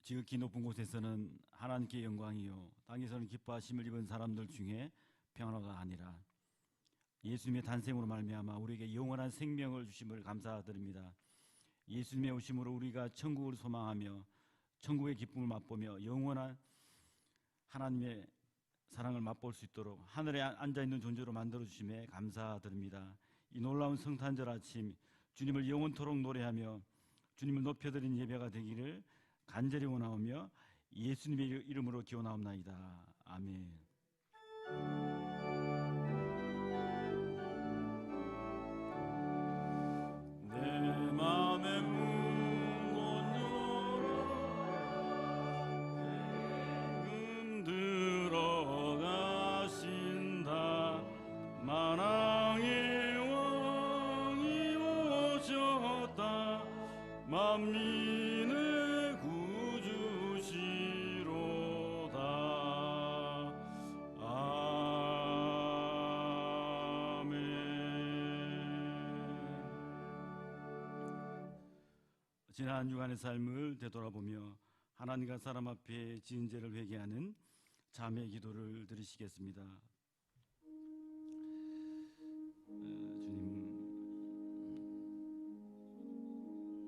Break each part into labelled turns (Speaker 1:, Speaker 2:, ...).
Speaker 1: 지극히 높은 곳에서는 하나님께 영광이요 땅에서는 기뻐하심을 입은 사람들 중에 평안하다 하니라. 예수님의 탄생으로 말미암아 우리에게 영원한 생명을 주심을 감사드립니다. 예수님의 오심으로 우리가 천국을 소망하며 천국의 기쁨을 맛보며 영원한 하나님의 사랑을 맛볼 수 있도록 하늘에 앉아있는 존재로 만들어주심에 감사드립니다. 이 놀라운 성탄절 아침 주님을 영원토록 노래하며 주님을 높여드리는 예배가 되기를 간절히 원하오며 예수님의 이름으로 기원하옵나이다. 아멘. 내 맘의 문 열어 들어가신다. 만왕의 왕이 오셨다. 만민의 구주시로다. 아멘. 지난 한 주간의 삶을 되돌아보며 하나님과 사람 앞에 지은 죄를 회개하는 자매 기도를 드리시겠습니다. 주님,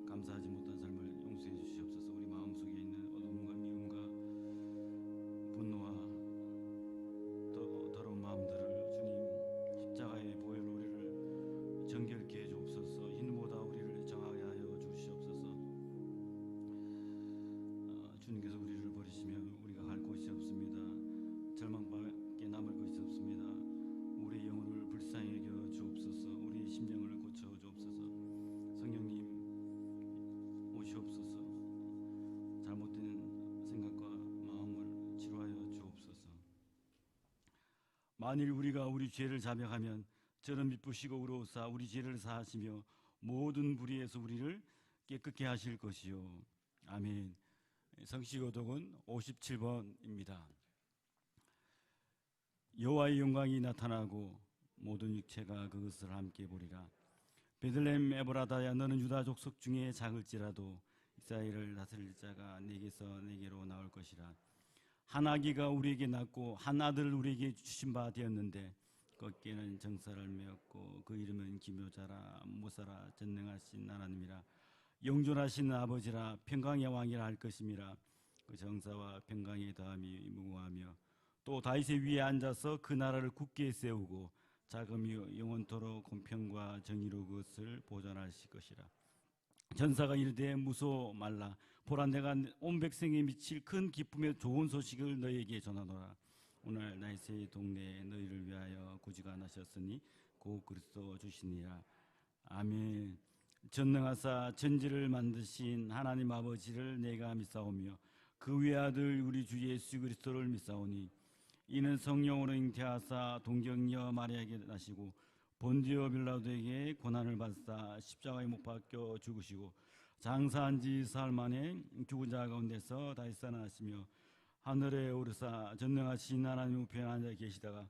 Speaker 1: 감사하지 못한 삶을 용서해 주시옵소서. 우리 마음속에 있는 어둠과 미움과 분노와 더러운 마음들을 주님 십자가의 보혈로 우리를 정결케 해 주옵소서. 흰보다 우리를 정하게 하여 주시옵소서. 주님께서 우리를 버리시면 우리가 갈 곳이 없습니다. 절망밖에 남을 것이 없습니다. 우리의 영혼을 불쌍히 여겨 주옵소서. 우리의 심령을 고쳐 주옵소서. 성령님 오시옵소서. 잘못된 생각과 마음을 치료하여 주옵소서. 만일 우리가 우리 죄를 자백하면 저는 미쁘시고 의로우사 우리 죄를 사하시며 모든 불의에서 우리를 깨끗게 하실 것이요. 아멘. 성시교독은 57번입니다. 여호와의 영광이 나타나고 모든 육체가 그것을 함께 보리라. 베들레헴 에브라다야 너는 유다 족속 중에 작을지라도 이스라엘을 다스릴 자가 내게서 내게로 나올 것이라. 한 아기가 우리에게 낳고 한 아들을 우리에게 주신 바 되었는데 그 어깨에는 정사를 메었고 그 이름은 기묘자라 모사라 전능하신 하나님이라. 영존하신 아버지라 평강의 왕이라 할 것임이라. 그 정사와 평강의 다함이 무궁하며 또 다윗의 위에 앉아서 그 나라를 굳게 세우고 자금이 영원토록 공평과 정의로 그것을 보존하실 것이라. 전사가 이르되 무서워 말라. 보라 내가 온 백성에 미칠 큰 기쁨의 좋은 소식을 너희에게 전하노라. 오늘 나이스의 동네에 너희를 위하여 구주가 나셨으니 곧 그리스도 주시니라. 아멘. 전능하사 천지를 만드신 하나님 아버지를 내가 믿사오며 그 외아들 우리 주 예수 그리스도를 믿사오니 이는 성령으로 잉태하사 동정녀 마리아에게 나시고 본디오 빌라도에게 고난을 받사 십자가에 못 박혀 죽으시고 장사한 지 사흘 만에 죽은 자 가운데서 다시 살아나시며 하늘에 오르사 전능하신 하나님 우편에 앉아 계시다가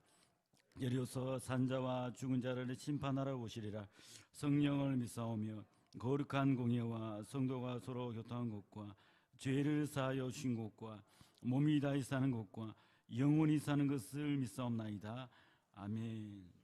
Speaker 1: 내려서 산자와 죽은 자를 심판하러 오시리라. 성령을 믿사오며 거룩한 공예와 성도가 서로 교통한 것과 죄를 사하여 주신 것과 몸이 다시 사는 것과 영원히 사는 것을 믿사옵나이다. 아멘.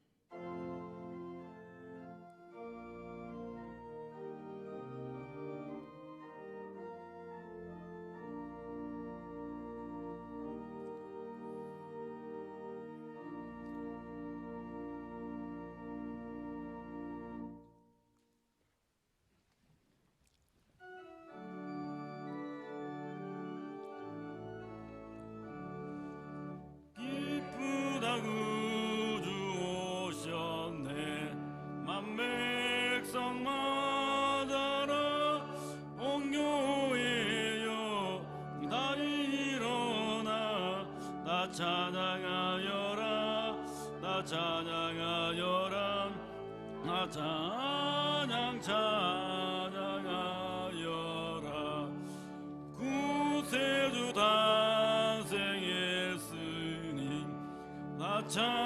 Speaker 1: 구주 오셨네. 만백성마다라 온 교회여 다 일어나 나 찬양하여라. 나 찬양하여라. 나 찬양하여라. 구세주 탄생했으니 나 찬양하여라.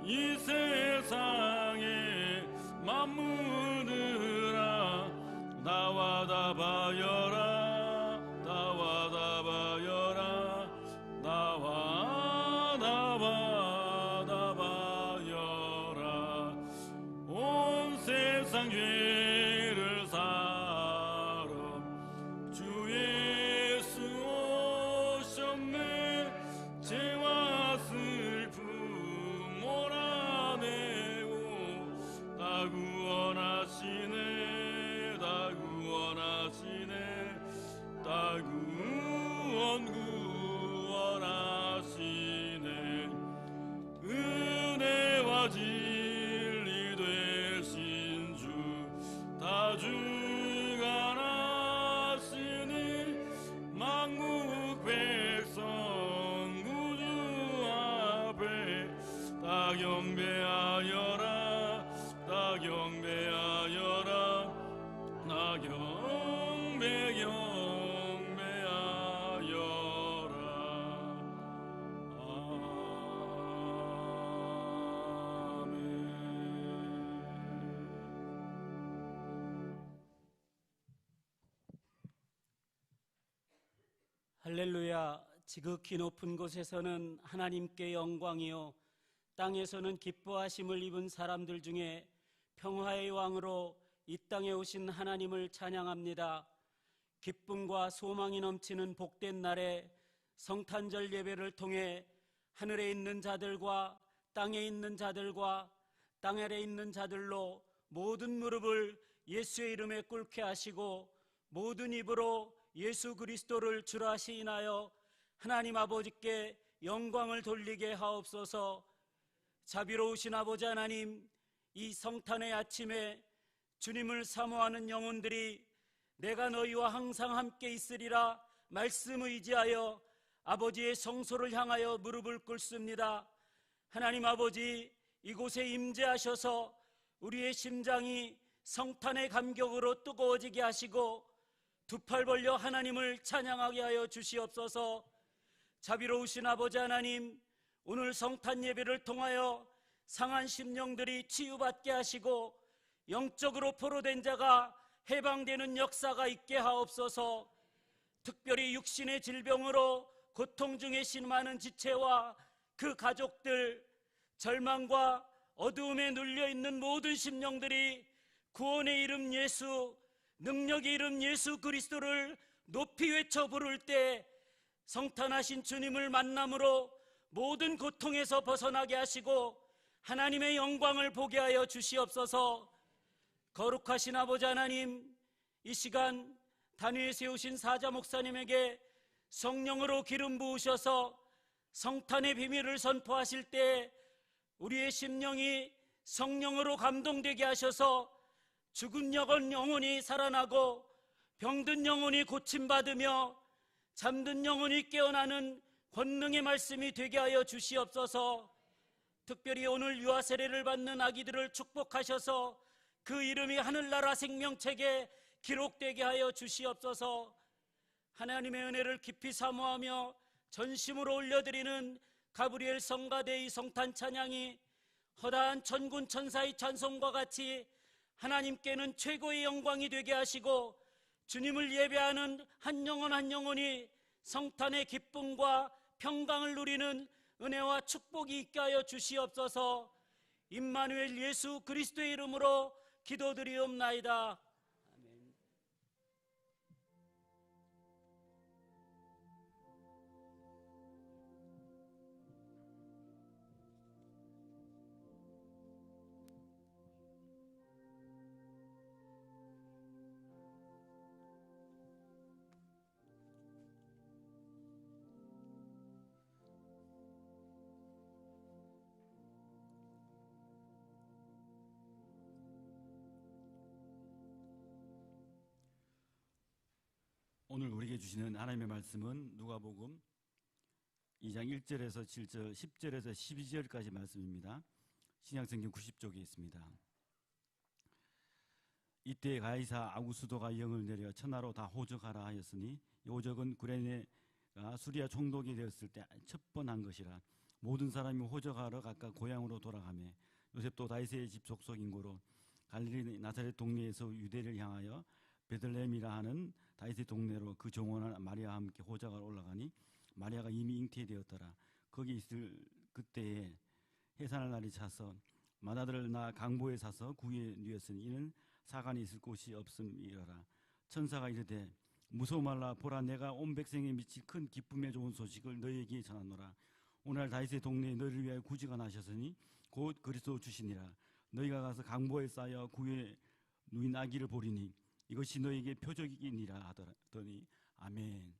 Speaker 1: 이 세상에 만물들아 나와 나와다바여라 나와다바여라 나와다바여라 온 세상 죄를 사러 주 예수 오셨네 죄와 슬픔 몰아내고 다 구원하시네 다 구원하시네 다 구원하시네 은혜와 진리 되신 주 다 주관하시니 만국 백성 구주 앞에 다 경배하여라 다 경배하여라 나 경배하여라 아멘.
Speaker 2: 할렐루야. 지극히 높은 곳에서는 하나님께 영광이요 땅에서는 기뻐하심을 입은 사람들 중에 평화의 왕으로 이 땅에 오신 하나님을 찬양합니다. 기쁨과 소망이 넘치는 복된 날에 성탄절 예배를 통해 하늘에 있는 자들과 땅에 있는 자들과 땅 아래 있는 자들로 모든 무릎을 예수의 이름에 꿇게 하시고 모든 입으로 예수 그리스도를 주라 시인하여 하나님 아버지께 영광을 돌리게 하옵소서. 자비로우신 아버지 하나님, 이 성탄의 아침에 주님을 사모하는 영혼들이 내가 너희와 항상 함께 있으리라 말씀 의지하여 아버지의 성소를 향하여 무릎을 꿇습니다. 하나님 아버지, 이곳에 임재하셔서 우리의 심장이 성탄의 감격으로 뜨거워지게 하시고 두 팔 벌려 하나님을 찬양하게 하여 주시옵소서. 자비로우신 아버지 하나님, 오늘 성탄 예배를 통하여 상한 심령들이 치유받게 하시고 영적으로 포로된 자가 해방되는 역사가 있게 하옵소서. 특별히 육신의 질병으로 고통 중에 신음하는 지체와 그 가족들, 절망과 어두움에 눌려있는 모든 심령들이 구원의 이름 예수, 능력의 이름 예수 그리스도를 높이 외쳐 부를 때 성탄하신 주님을 만남으로 모든 고통에서 벗어나게 하시고 하나님의 영광을 보게 하여 주시옵소서. 거룩하신 아버지 하나님, 이 시간 단위에 세우신 사자 목사님에게 성령으로 기름 부으셔서 성탄의 비밀을 선포하실 때 우리의 심령이 성령으로 감동되게 하셔서 죽은 영혼이 살아나고 병든 영혼이 고침받으며 잠든 영혼이 깨어나는 권능의 말씀이 되게 하여 주시옵소서. 특별히 오늘 유아 세례를 받는 아기들을 축복하셔서 그 이름이 하늘나라 생명책에 기록되게 하여 주시옵소서. 하나님의 은혜를 깊이 사모하며 전심으로 올려드리는 가브리엘 성가대의 성탄 찬양이 허다한 천군 천사의 찬송과 같이 하나님께는 최고의 영광이 되게 하시고 주님을 예배하는 한 영혼 한 영혼이 성탄의 기쁨과 평강을 누리는 은혜와 축복이 있게 하여 주시옵소서. 임마누엘 예수 그리스도의 이름으로 기도드리옵나이다. 아멘.
Speaker 1: 오늘 우리에게 주시는 하나님의 말씀은 누가복음 2장 1절에서 7절, 10절에서 12절까지 말씀입니다. 신약성경 90쪽에 있습니다. 이때 가이사 아구스도가 영을 내려 천하로 다 호적하라 하였으니 이 호적은 구레네가 수리아 총독이 되었을 때 첫 번 한 것이라. 모든 사람이 호적하러 각각 고향으로 돌아가며 요셉도 다윗의 집 족속 인고로 갈릴리 나사렛 동네에서 유대를 향하여 베들레헴이라 하는 다윗의 동네로 그 정원한 마리아와 함께 호적을 올라가니 마리아가 이미 잉태되었더라. 거기 있을 그때에 해산할 날이 차서 맏아들을 낳아 강보에 사서 구유에 누였으니 이는 사관이 있을 곳이 없음이러라. 천사가 이르되 무서워 말라. 보라, 내가 온 백성에 미칠 큰 기쁨에 좋은 소식을 너희에게 전하노라. 오늘 다윗의 동네에 너희를 위하여 구주가 나셨으니 곧 그리스도 주시니라. 너희가 가서 강보에 쌓여 구유에 누인 아기를 보리니 이것이 너희에게 표적이니라 하더니 아멘.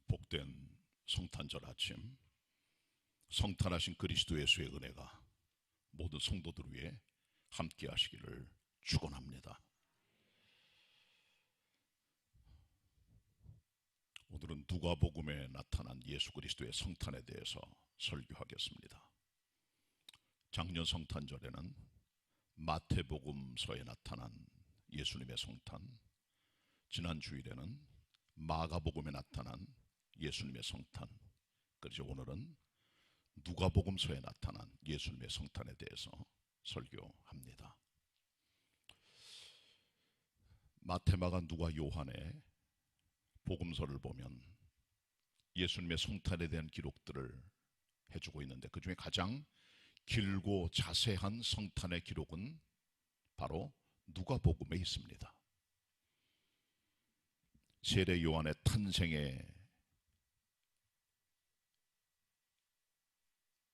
Speaker 3: 복된 성탄절 아침, 성탄하신 그리스도 예수의 은혜가 모든 성도들 위해 함께 하시기를 축원합니다. 오늘은 누가복음에 나타난 예수 그리스도의 성탄에 대해서 설교하겠습니다. 작년 성탄절에는 마태복음서에 나타난 예수님의 성탄, 지난 주일에는 마가복음에 나타난 예수님의 성탄, 그래서 오늘은 누가복음서에 나타난 예수님의 성탄에 대해서 설교합니다. 마태, 마가, 누가, 요한의 복음서를 보면 예수님의 성탄에 대한 기록들을 해주고 있는데 그 중에 가장 길고 자세한 성탄의 기록은 바로 누가복음에 있습니다. 세례 요한의 탄생의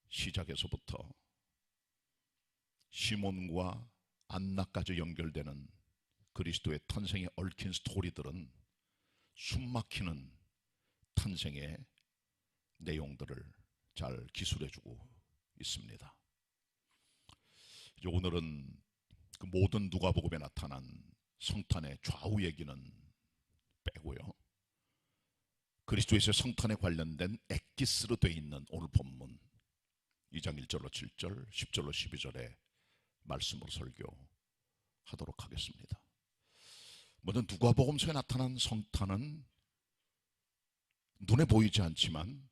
Speaker 3: 시작에서부터 시몬과 안나까지 연결되는 그리스도의 탄생에 얽힌 스토리들은 숨막히는 탄생의 내용들을 잘 기술해주고 있습니다. 이제 오늘은 그 모든 누가복음에 나타난 성탄의 좌우 얘기는 빼고요. 그리스도에서의 성탄에 관련된 엑기스로 되어 있는 오늘 본문 2장 1절로 7절, 10절로 12절의 말씀으로 설교하도록 하겠습니다. 먼저 누가복음서에 나타난 성탄은 눈에 보이지 않지만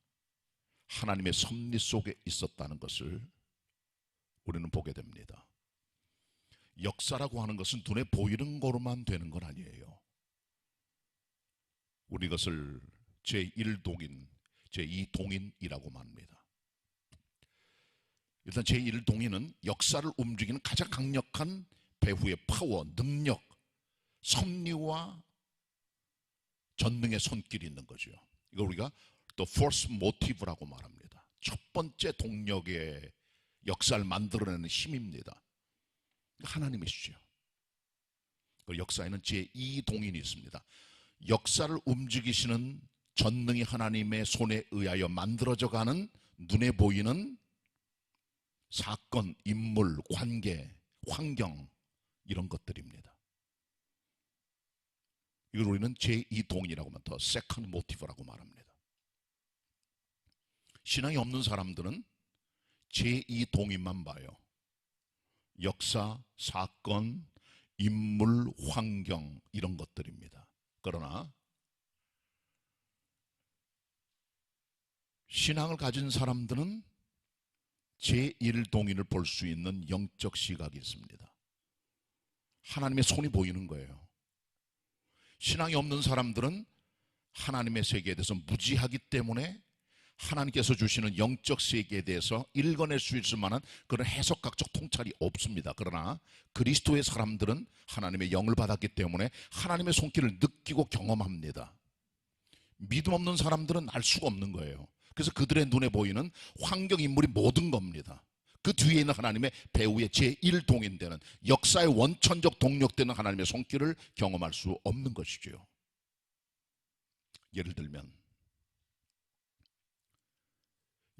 Speaker 3: 하나님의 섭리 속에 있었다는 것을 우리는 보게 됩니다. 역사라고 하는 것은 눈에 보이는 거로만 되는 건 아니에요. 우리 이것을 제1동인, 제2동인이라고 말합니다. 일단 제1동인은 역사를 움직이는 가장 강력한 배후의 파워, 능력, 섭리와 전능의 손길이 있는 거죠. 이걸 우리가 또 force motive라고 말합니다. 첫 번째 동력의 역사를 만들어내는 힘입니다. 하나님이시죠. 그 역사에는 제2동인이 있습니다. 역사를 움직이시는 전능히 하나님의 손에 의하여 만들어져가는 눈에 보이는 사건, 인물, 관계, 환경 이런 것들입니다. 이걸 우리는 제2동인이라고 하면 더 second motive라고 말합니다. 신앙이 없는 사람들은 제2동인만 봐요. 역사, 사건, 인물, 환경 이런 것들입니다. 그러나 신앙을 가진 사람들은 제1동인을 볼 수 있는 영적 시각이 있습니다. 하나님의 손이 보이는 거예요. 신앙이 없는 사람들은 하나님의 세계에 대해서 무지하기 때문에 하나님께서 주시는 영적 세계에 대해서 읽어낼 수 있을 만한 그런 해석학적 통찰이 없습니다. 그러나 그리스도의 사람들은 하나님의 영을 받았기 때문에 하나님의 손길을 느끼고 경험합니다. 믿음 없는 사람들은 알 수가 없는 거예요. 그래서 그들의 눈에 보이는 환경, 인물이 모든 겁니다. 그 뒤에 있는 하나님의 배후의 제1동인 되는 역사의 원천적 동력되는 하나님의 손길을 경험할 수 없는 것이죠. 예를 들면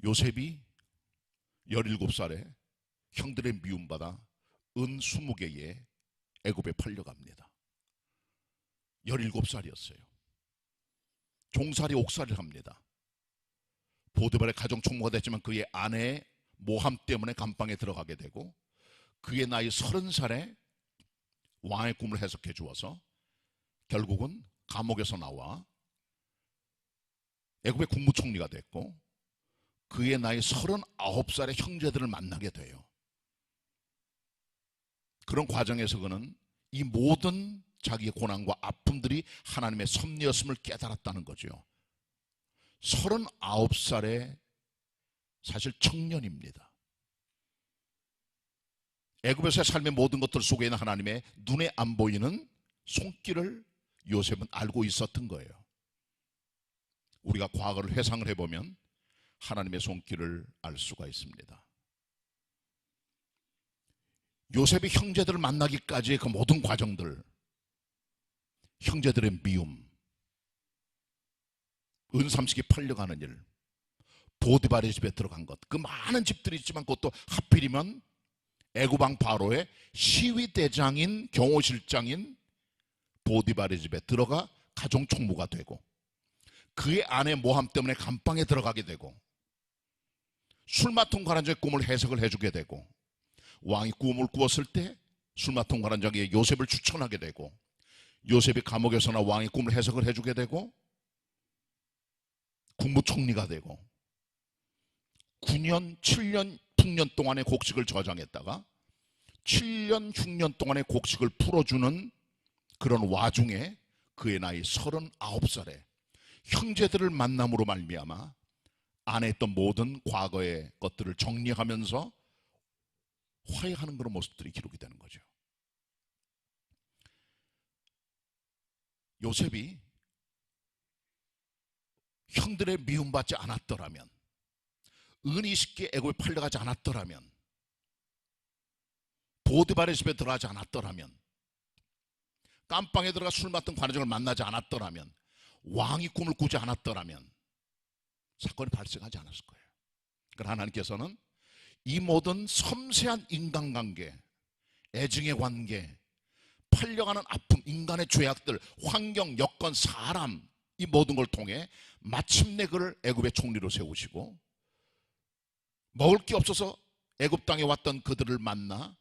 Speaker 3: 요셉이 17살에 형들의 미움받아 은 20개에 애굽에 팔려갑니다. 17살이었어요. 종살이 옥살이를 합니다. 보디발의 가정 총무가 됐지만 그의 아내의 모함 때문에 감방에 들어가게 되고 그의 나이 30살에 왕의 꿈을 해석해 주어서 결국은 감옥에서 나와 애굽의 국무총리가 됐고 그의 나이 39살의 형제들을 만나게 돼요. 그런 과정에서 그는 이 모든 자기의 고난과 아픔들이 하나님의 섭리였음을 깨달았다는 거죠. 39살의 사실 청년입니다. 애굽에서의 삶의 모든 것들 속에 있는 하나님의 눈에 안 보이는 손길을 요셉은 알고 있었던 거예요. 우리가 과거를 회상을 해보면 하나님의 손길을 알 수가 있습니다. 요셉이 형제들을 만나기까지의 그 모든 과정들, 형제들의 미움, 은삼식이 팔려가는 일, 보디발의 집에 들어간 것, 그 많은 집들이 있지만 그것도 하필이면 애굽왕 바로의 시위대장인 경호실장인 보디발의 집에 들어가 가정 총무가 되고 그의 아내 모함 때문에 감방에 들어가게 되고 술마통 관원장의 꿈을 해석을 해주게 되고 왕이 꿈을 꾸었을 때 술마통 관원장이 요셉을 추천하게 되고 요셉이 감옥에서나 왕의 꿈을 해석을 해주게 되고 국무총리가 되고 9년, 7년, 6년 동안의 곡식을 저장했다가 7년, 6년 동안의 곡식을 풀어주는 그런 와중에 그의 나이 39살에 형제들을 만남으로 말미암아 안에 있던 모든 과거의 것들을 정리하면서 화해하는 그런 모습들이 기록이 되는 거죠. 요셉이 형들의 미움받지 않았더라면, 은이 쉽게 애굽에 팔려가지 않았더라면, 보디발의 집에 들어가지 않았더라면, 깜빵에 들어가 술 맡은 관원장을 만나지 않았더라면 왕이 꿈을 꾸지 않았더라면 사건이 발생하지 않았을 거예요. 그러나 하나님께서는 이 모든 섬세한 인간관계, 애증의 관계, 팔려가는 아픔, 인간의 죄악들, 환경, 여건, 사람, 이 모든 걸 통해 마침내 그를 애굽의 총리로 세우시고, 먹을 게 없어서 애굽 땅에 왔던 그들을 만나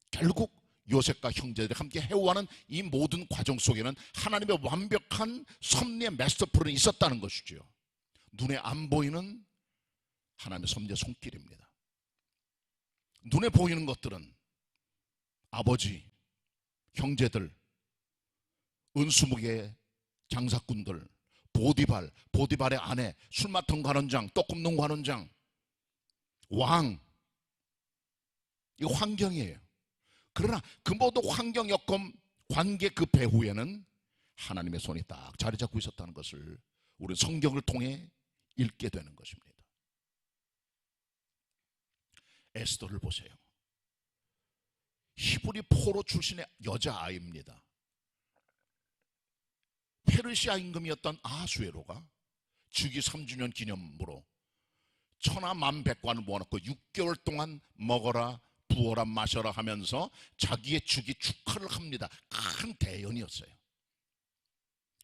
Speaker 3: 결국 요셉과 형제들이 함께 해오하는 이 모든 과정 속에는 하나님의 완벽한 섭리의 마스터 플랜이 있었다는 것이죠. 눈에 안 보이는 하나님의 섭리의 손길입니다. 눈에 보이는 것들은 아버지, 형제들, 은수목의 장사꾼들, 보디발의 아내, 술 맡은 관원장, 떡 굽는 관원장, 왕, 이 환경이에요. 그러나 그 모든 환경, 여건, 관계 그 배후에는 하나님의 손이 딱 자리 잡고 있었다는 것을 우리 성경을 통해 읽게 되는 것입니다. 에스더를 보세요. 히브리 포로 출신의 여자아이입니다. 페르시아 임금이었던 아수에로가 즉위 3주년 기념으로 천하 만백관을 모아놓고 6개월 동안 먹어라 부어라 마셔라 하면서 자기의 즉위 축하를 합니다. 큰 대연이었어요.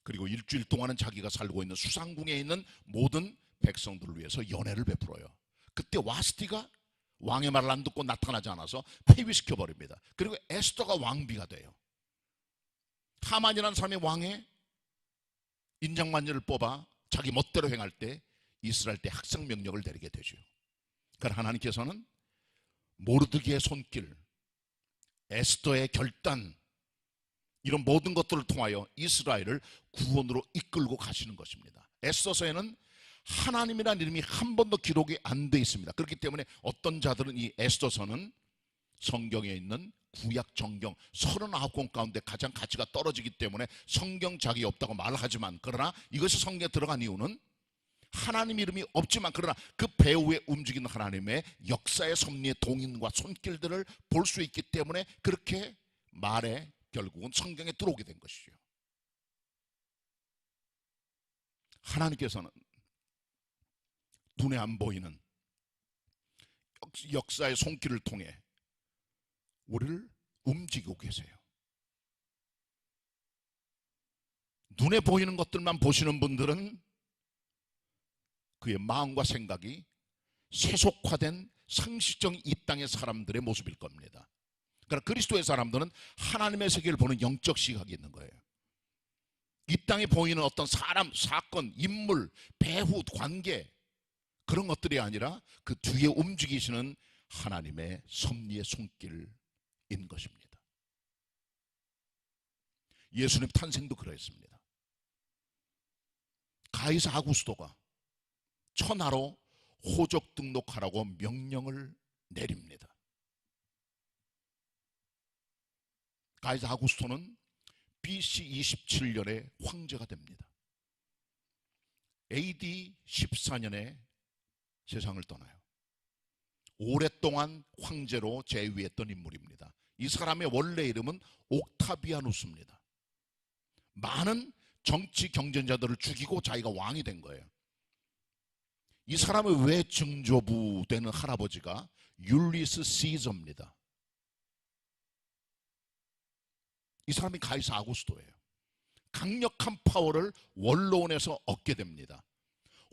Speaker 3: 그리고 일주일 동안은 자기가 살고 있는 수상궁에 있는 모든 백성들을 위해서 연회를 베풀어요. 그때 와스티가 왕의 말을 안 듣고 나타나지 않아서 폐위시켜버립니다. 그리고 에스더가 왕비가 돼요. 하만이라는 사람이 왕의 인장관리를 뽑아 자기 멋대로 행할 때 이스라엘 때 학살명령을 내리게 되죠. 그러나 하나님께서는 모르드기의 손길, 에스더의 결단, 이런 모든 것들을 통하여 이스라엘을 구원으로 이끌고 가시는 것입니다. 에스더서에는 하나님이라는 이름이 한 번도 기록이 안 돼 있습니다. 그렇기 때문에 어떤 자들은 이 에스더서는 성경에 있는 구약 정경 39권 가운데 가장 가치가 떨어지기 때문에 성경 자격이 없다고 말하지만, 그러나 이것이 성경에 들어간 이유는 하나님 이름이 없지만 그러나 그 배후에 움직이는 하나님의 역사의 섭리의 동인과 손길들을 볼 수 있기 때문에 그렇게 말에 결국은 성경에 들어오게 된 것이죠. 하나님께서는 눈에 안 보이는 역사의 손길을 통해 우리를 움직이고 계세요. 눈에 보이는 것들만 보시는 분들은 그의 마음과 생각이 세속화된 상식적인 이 땅의 사람들의 모습일 겁니다. 그러나 그리스도의 사람들은 하나님의 세계를 보는 영적 시각이 있는 거예요. 이 땅에 보이는 어떤 사람, 사건, 인물, 배후, 관계, 그런 것들이 아니라 그 뒤에 움직이시는 하나님의 섭리의 손길인 것입니다. 예수님 탄생도 그러했습니다. 가이사 아구스토가 천하로 호적 등록하라고 명령을 내립니다. 가이사 아구스토는 BC 27년에 황제가 됩니다. AD 14년에 세상을 떠나요. 오랫동안 황제로 재위했던 인물입니다. 이 사람의 원래 이름은 옥타비아누스입니다. 많은 정치 경쟁자들을 죽이고 자기가 왕이 된 거예요. 이 사람의 외증조부 되는 할아버지가 율리스 시저입니다. 이 사람이 가이사 아구스토예요. 강력한 파워를 원로원에서 얻게 됩니다.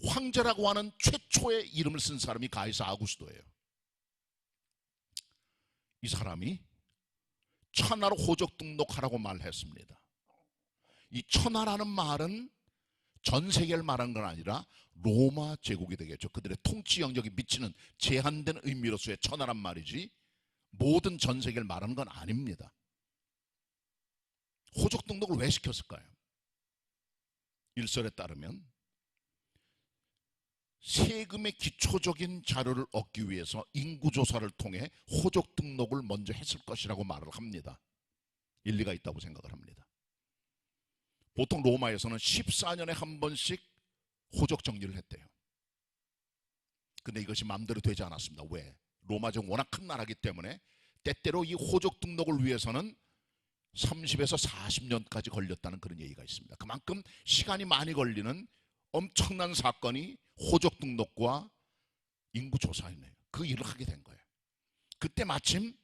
Speaker 3: 황제라고 하는 최초의 이름을 쓴 사람이 가이사 아구스토예요. 이 사람이 천하로 호적 등록하라고 말했습니다. 이 천하라는 말은 전 세계를 말하는 건 아니라 로마 제국이 되겠죠. 그들의 통치 영역이 미치는 제한된 의미로서의 천하란 말이지 모든 전 세계를 말하는 건 아닙니다. 호적 등록을 왜 시켰을까요? 일설에 따르면 세금의 기초적인 자료를 얻기 위해서 인구조사를 통해 호적 등록을 먼저 했을 것이라고 말을 합니다. 일리가 있다고 생각을 합니다. 보통 로마에서는 14년에 한 번씩 호적 정리를 했대요. 근데 이것이 마음대로 되지 않았습니다. 왜? 로마 제국 워낙 큰 나라이기 때문에 때때로 이 호적 등록을 위해서는 30에서 40년까지 걸렸다는 그런 얘기가 있습니다. 그만큼 시간이 많이 걸리는 엄청난 사건이 호적 등록과 인구 조사이네요. 그 일을 하게 된 거예요. 그때 마침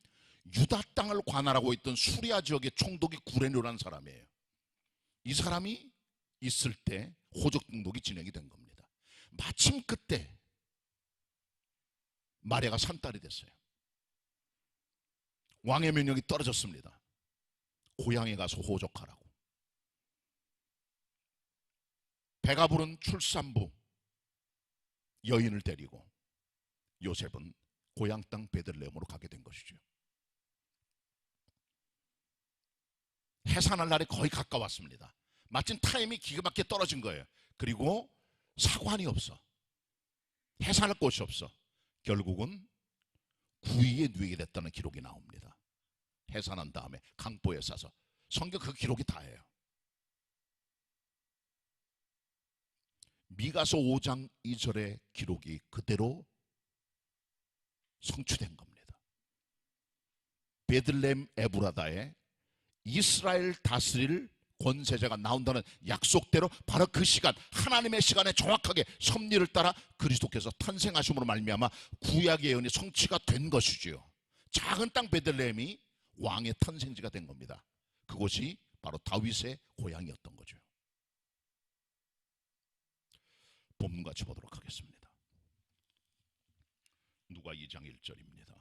Speaker 3: 유다 땅을 관할하고 있던 수리아 지역의 총독이 구레뇨라는 사람이에요. 이 사람이 있을 때 호적 등록이 진행이 된 겁니다. 마침 그때 마리아가 산딸이 됐어요. 왕의 명령이 떨어졌습니다. 고향에 가서 호적하라고. 배가 부른 출산부 여인을 데리고 요셉은 고향 땅 베들레헴으로 가게 된 것이죠. 해산할 날이 거의 가까웠습니다. 마침 타임이 기가 막히게 떨어진 거예요. 그리고 사관이 없어. 해산할 곳이 없어. 결국은 구이에 누이게 됐다는 기록이 나옵니다. 해산한 다음에 강보에 싸서. 성경 그 기록이 다예요. 미가서 5장 2절의 기록이 그대로 성취된 겁니다. 베들레헴 에브라다에 이스라엘 다스릴 권세자가 나온다는 약속대로 바로 그 시간, 하나님의 시간에 정확하게 섭리를 따라 그리스도께서 탄생하심으로 말미암아 구약의 예언이 성취가 된 것이지요. 작은 땅 베들레헴이 왕의 탄생지가 된 겁니다. 그곳이 바로 다윗의 고향이었던 거죠. 본문같이 보도록 하겠습니다. 누가 2장 1절입니다.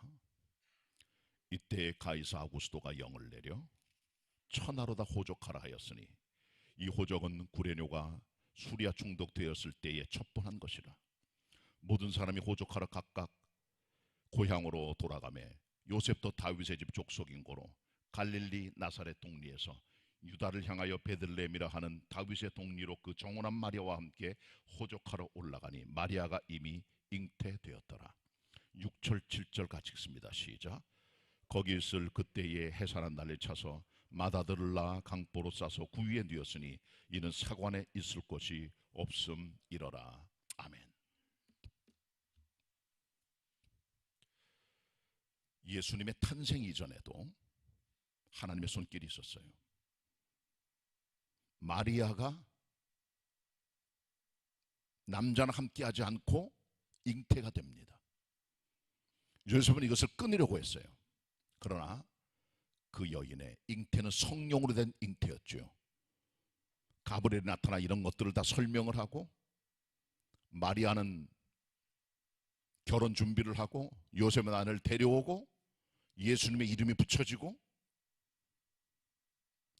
Speaker 3: 이때 가이사 아구스도가 영을 내려 천하로다 호적하라 하였으니 이 호적은 구레뇨가 수리아 총독되었을 때에 첩본한 것이라. 모든 사람이 호적하러 각각 고향으로 돌아가매 요셉도 다윗의 집 족속인 고로 갈릴리 나사렛 동리에서 유다를 향하여 베들레헴이라 하는 다윗의 동리로 그 정혼한 마리아와 함께 호적하러 올라가니 마리아가 이미 잉태되었더라. 6절 7절 같이 읽습니다. 시작. 거기 있을 그때에 해산한 날을 차서 마다들을 낳아 강보로 싸서 구위에 뉘었으니 이는 사관에 있을 곳이 없음이러라. 아멘. 예수님의 탄생 이전에도 하나님의 손길이 있었어요. 마리아가 남자는 함께하지 않고 잉태가 됩니다. 요셉은 이것을 끊으려고 했어요. 그러나 그 여인의 잉태는 성령으로 된 잉태였죠. 가브리엘이 나타나 이런 것들을 다 설명을 하고 마리아는 결혼 준비를 하고 요셉의 아내를 데려오고 예수님의 이름이 붙여지고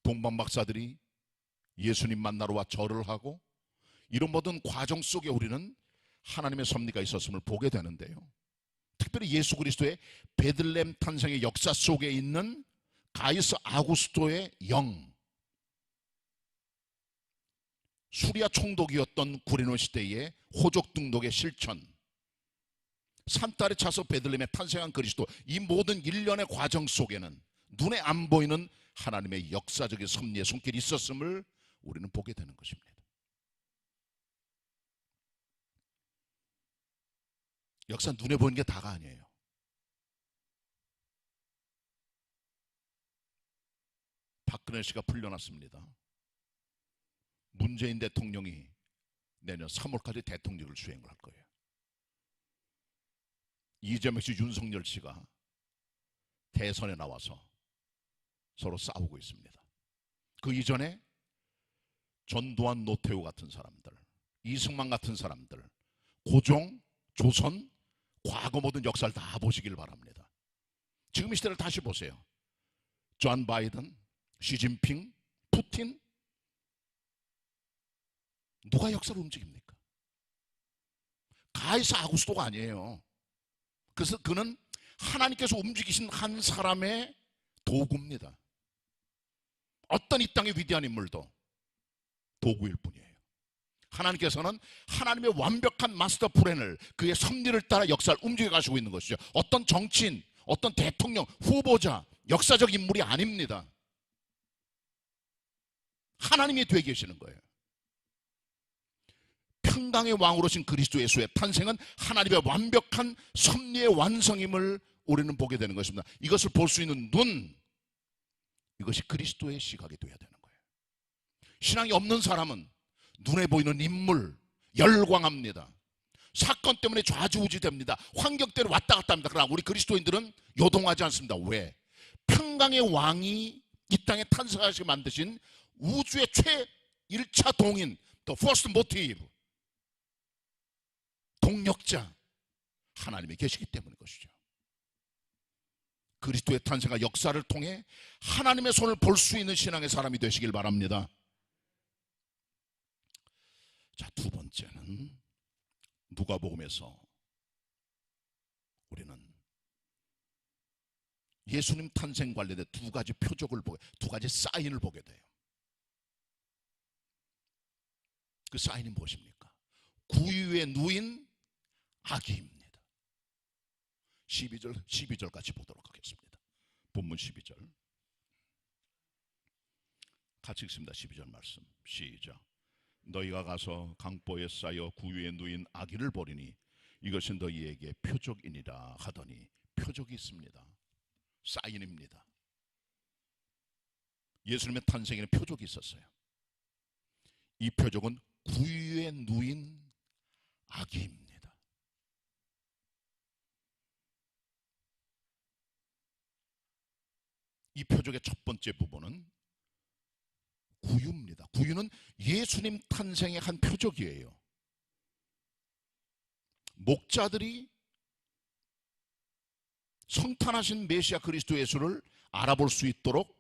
Speaker 3: 동방 박사들이 예수님 만나러 와 절을 하고 이런 모든 과정 속에 우리는 하나님의 섭리가 있었음을 보게 되는데요. 특별히 예수 그리스도의 베들레헴 탄생의 역사 속에 있는 가이사 아구스토의 영, 수리아 총독이었던 구레뇨 시대의 호적 등록의 실천, 산딸에 차서 베들레헴에 탄생한 그리스도, 이 모든 일련의 과정 속에는 눈에 안 보이는 하나님의 역사적인 섭리의 손길이 있었음을 우리는 보게 되는 것입니다. 역사 눈에 보이는 게 다가 아니에요. 박근혜 씨가 풀려났습니다. 문재인 대통령이 내년 3월까지 대통령을 수행을 할 거예요. 이재명 씨, 윤석열 씨가 대선에 나와서 서로 싸우고 있습니다. 그 이전에 전두환, 노태우 같은 사람들, 이승만 같은 사람들, 고종, 조선, 과거 모든 역사를 다 보시길 바랍니다. 지금 이 시대를 다시 보세요. 존 바이든, 시진핑, 푸틴, 누가 역사를 움직입니까? 가이사 아구스토가 아니에요. 그래서 그는 하나님께서 움직이신 한 사람의 도구입니다. 어떤 이 땅의 위대한 인물도 도구일 뿐이에요. 하나님께서는 하나님의 완벽한 마스터 플랜을, 그의 섭리를 따라 역사를 움직여 가시고 있는 것이죠. 어떤 정치인, 어떤 대통령, 후보자, 역사적 인물이 아닙니다. 하나님이 되어 계시는 거예요. 평강의 왕으로 신 그리스도 예수의 탄생은 하나님의 완벽한 섭리의 완성임을 우리는 보게 되는 것입니다. 이것을 볼 수 있는 눈, 이것이 그리스도의 시각이 되어야 되는 거예요. 신앙이 없는 사람은 눈에 보이는 인물 열광합니다. 사건 때문에 좌지우지됩니다. 환경 때문에 왔다 갔다 합니다. 그러나 우리 그리스도인들은 요동하지 않습니다. 왜? 평강의 왕이 이 땅에 탄생하시게 만드신 우주의 최1차 동인, the first motive, 동력자 하나님이 계시기 때문인 것이죠. 그리스도의 탄생과 역사를 통해 하나님의 손을 볼 수 있는 신앙의 사람이 되시길 바랍니다. 자, 두 번째는 누가복음에서 우리는 예수님 탄생 관련된 두 가지 표적을 보게, 두 가지 사인을 보게 돼요. 그 사인이 무엇입니까? 구유에 누인 아기입니다. 12절 같이 보도록 하겠습니다. 본문 12절 같이 읽습니다. 12절 말씀 시작. 너희가 가서 강보에 쌓여 구유에 누인 아기를 보리니 이것은 너희에게 표적이니라 하더니 표적이 있습니다. 사인입니다. 예수님의 탄생에는 표적이 있었어요. 이 표적은 구유에 누인 아기입니다. 이 표적의 첫 번째 부분은 구유입니다. 구유는 예수님 탄생의 한 표적이에요. 목자들이 성탄하신 메시아 그리스도 예수를 알아볼 수 있도록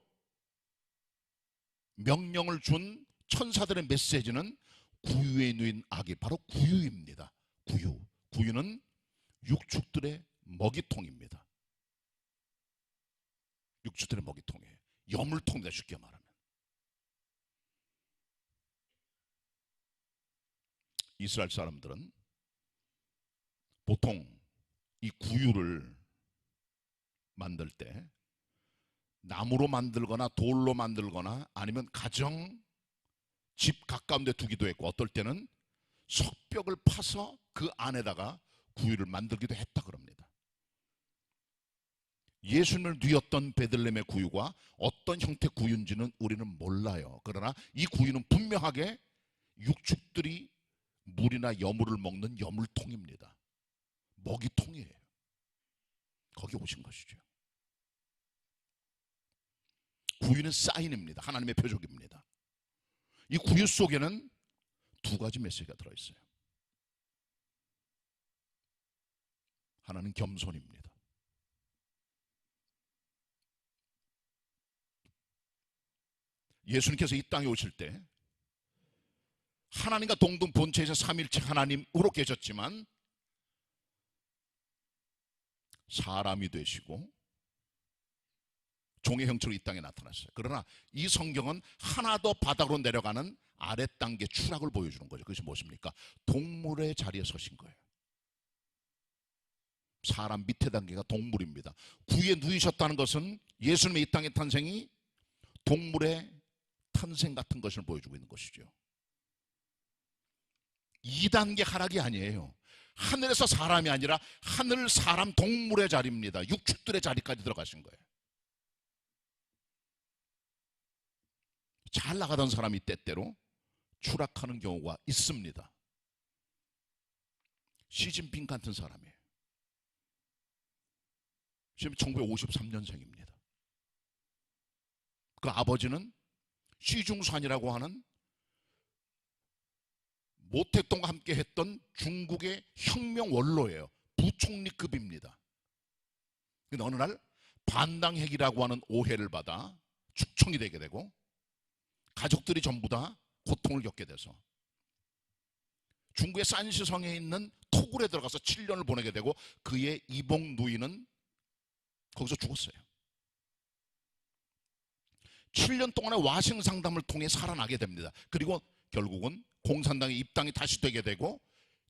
Speaker 3: 명령을 준 천사들의 메시지는 구유에 누인 아기, 바로 구유입니다. 구유. 구유는 육축들의 먹이통입니다. 육축들의 먹이통이에요. 여물통입니다. 쉽게 말하면. 이스라엘 사람들은 보통 이 구유를 만들 때 나무로 만들거나 돌로 만들거나 아니면 가정 집 가까운 데 두기도 했고 어떨 때는 석벽을 파서 그 안에다가 구유를 만들기도 했다 그럽니다. 예수님을 뉘었던 베들레헴의 구유가 어떤 형태 구유인지는 우리는 몰라요. 그러나 이 구유는 분명하게 육축들이 물이나 여물을 먹는 여물통입니다. 먹이통이에요. 거기 오신 것이죠. 구유는 사인입니다. 하나님의 표적입니다. 이 구유 속에는 두 가지 메시지가 들어있어요. 하나는 겸손입니다. 예수님께서 이 땅에 오실 때 하나님과 동등 본체에서 삼일체 하나님으로 계셨지만 사람이 되시고 종의 형체로 이 땅에 나타났어요. 그러나 이 성경은 하나 더 바닥으로 내려가는 아래 단계 추락을 보여주는 거죠. 그것이 무엇입니까? 동물의 자리에 서신 거예요. 사람 밑에 단계가 동물입니다. 구유에 누이셨다는 것은 예수님의 이 땅의 탄생이 동물의 탄생 같은 것을 보여주고 있는 것이죠. 2단계 하락이 아니에요. 하늘에서 사람이 아니라 하늘 사람 동물의 자리입니다. 육축들의 자리까지 들어가신 거예요. 잘 나가던 사람이 때때로 추락하는 경우가 있습니다. 시진핑 같은 사람이에요. 지금 1953년생입니다. 그 아버지는 시중산이라고 하는 모택동과 함께 했던 중국의 혁명 원로예요. 부총리급입니다. 근데 어느 날 반당핵이라고 하는 오해를 받아 축청이 되게 되고 가족들이 전부 다 고통을 겪게 돼서 중국의 산시성에 있는 토굴에 들어가서 7년을 보내게 되고 그의 이복 누이는 거기서 죽었어요. 7년 동안의 와싱 상담을 통해 살아나게 됩니다. 그리고 결국은 공산당의 입당이 다시 되게 되고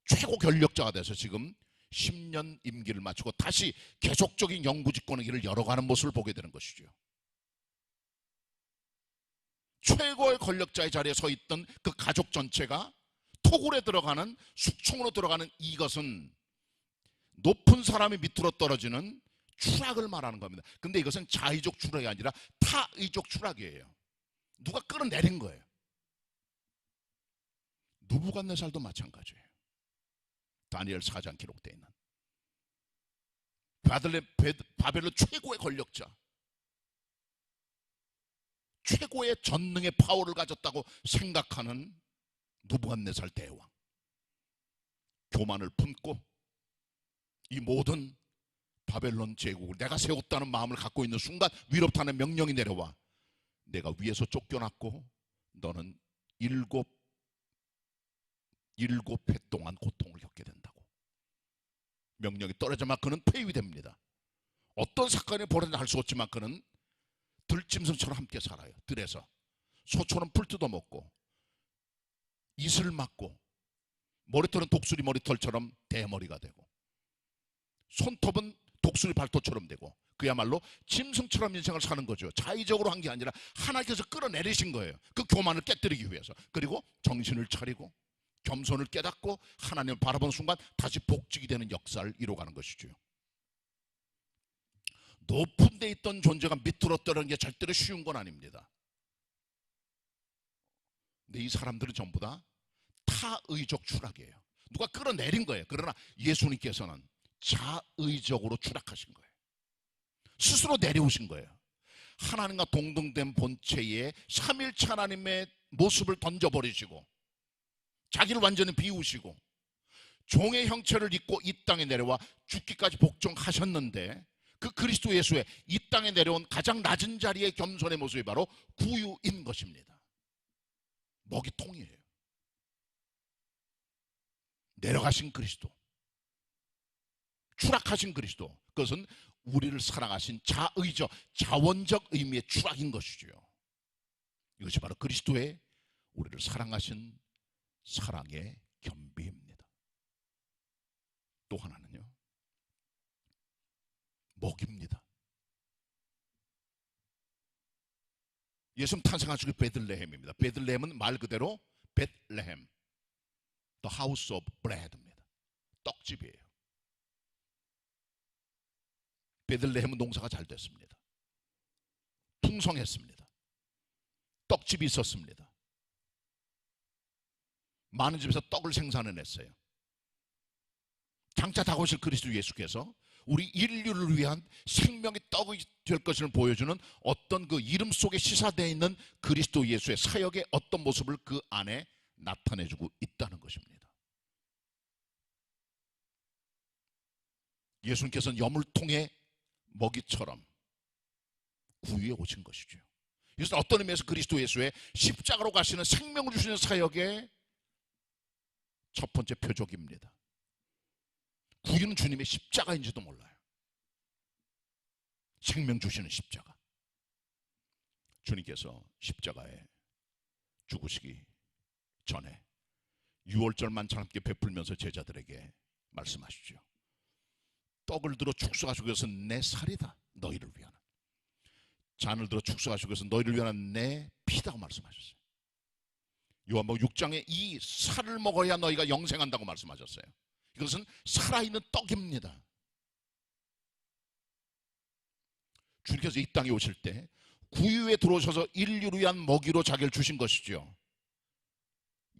Speaker 3: 최고 권력자가 돼서 지금 10년 임기를 마치고 다시 계속적인 영구 집권의 길을 열어가는 모습을 보게 되는 것이죠. 최고의 권력자의 자리에 서 있던 그 가족 전체가 토굴에 들어가는 숙청으로 들어가는 이것은 높은 사람이 밑으로 떨어지는 추락을 말하는 겁니다. 근데 이것은 자의적 추락이 아니라 타의적 추락이에요. 누가 끌어내린 거예요. 느부갓네살도 마찬가지예요. 다니엘 4장 기록되어 있는 바벨론 최고의 권력자, 최고의 전능의 파워를 가졌다고 생각하는 느부갓네살 대왕, 교만을 품고 이 모든 바벨론 제국을 내가 세웠다는 마음을 갖고 있는 순간 위롭다는 명령이 내려와 내가 위에서 쫓겨났고 너는 일곱 해 동안 고통을 겪게 된다고 명령이 떨어지면 그는 폐위됩니다. 어떤 사건이 벌어진지 알 수 없지만 그는 들짐승처럼 함께 살아요. 들에서 소처럼 풀 뜯어먹고 이슬 맞고 머리털은 독수리 머리털처럼 대머리가 되고 손톱은 독수리 발톱처럼 되고 그야말로 짐승처럼 인생을 사는 거죠. 자의적으로 한 게 아니라 하나님께서 끌어내리신 거예요. 그 교만을 깨뜨리기 위해서. 그리고 정신을 차리고 겸손을 깨닫고 하나님을 바라보는 순간 다시 복직이 되는 역사를 이뤄가는 것이죠. 높은 데 있던 존재가 밑으로 떨어지는 게 절대로 쉬운 건 아닙니다. 근데 이 사람들은 전부 다 타의적 추락이에요. 누가 끌어내린 거예요. 그러나 예수님께서는 자의적으로 추락하신 거예요. 스스로 내려오신 거예요. 하나님과 동등된 본체에 삼일체 하나님의 모습을 던져버리시고 자기를 완전히 비우시고 종의 형체를 입고 이 땅에 내려와 죽기까지 복종하셨는데 그 그리스도 예수의 이 땅에 내려온 가장 낮은 자리의 겸손의 모습이 바로 구유인 것입니다. 먹이통이에요. 내려가신 그리스도, 추락하신 그리스도, 그것은 우리를 사랑하신 자의적, 자원적 의미의 추락인 것이죠. 이것이 바로 그리스도의 우리를 사랑하신 사랑의 겸비입니다. 또 하나는요, 먹입니다. 예수님 탄생한 곳이 베들레헴입니다. 베들레헴은 말 그대로 벳레헴, The House of Bread입니다. 떡집이에요. 베들레헴은 농사가 잘 됐습니다. 풍성했습니다. 떡집이 있었습니다. 많은 집에서 떡을 생산해냈어요. 장차 다가오실 그리스도 예수께서 우리 인류를 위한 생명의 떡이 될 것을 보여주는 어떤 그 이름 속에 시사되어 있는 그리스도 예수의 사역의 어떤 모습을 그 안에 나타내주고 있다는 것입니다. 예수님께서는 여물통의 먹이처럼 구유에 오신 것이죠. 이것은 어떤 의미에서 그리스도 예수의 십자가로 가시는 생명을 주시는 사역의 첫 번째 표적입니다. 구유는 주님의 십자가인지도 몰라요. 생명 주시는 십자가. 주님께서 십자가에 죽으시기 전에 유월절 만찬 함께 베풀면서 제자들에게 말씀하시죠. 떡을 들어 축사하시고 이것은 내 살이다. 너희를 위한. 잔을 들어 축사하시고 이것은 너희를 위한 내 피다고 말씀하셨어요. 요한복음 6장에 이 살을 먹어야 너희가 영생한다고 말씀하셨어요. 이것은 살아있는 떡입니다. 주님께서 이 땅에 오실 때 구유에 들어오셔서 인류를 위한 먹이로 자기를 주신 것이죠.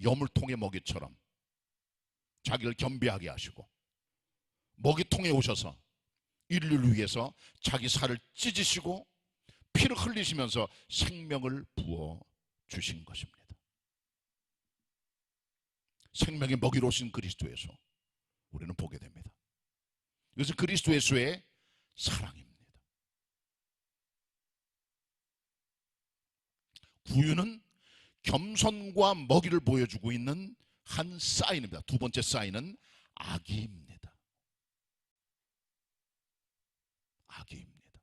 Speaker 3: 여물통의 먹이처럼 자기를 겸비하게 하시고 먹이통에 오셔서 인류를 위해서 자기 살을 찢으시고 피를 흘리시면서 생명을 부어 주신 것입니다. 생명의 먹이로 오신 그리스도 예수 우리는 보게 됩니다. 이것은 그리스도 예수의 사랑입니다. 구유는 겸손과 먹이를 보여주고 있는 한 사인입니다. 두 번째 사인은 아기입니다. 아기입니다.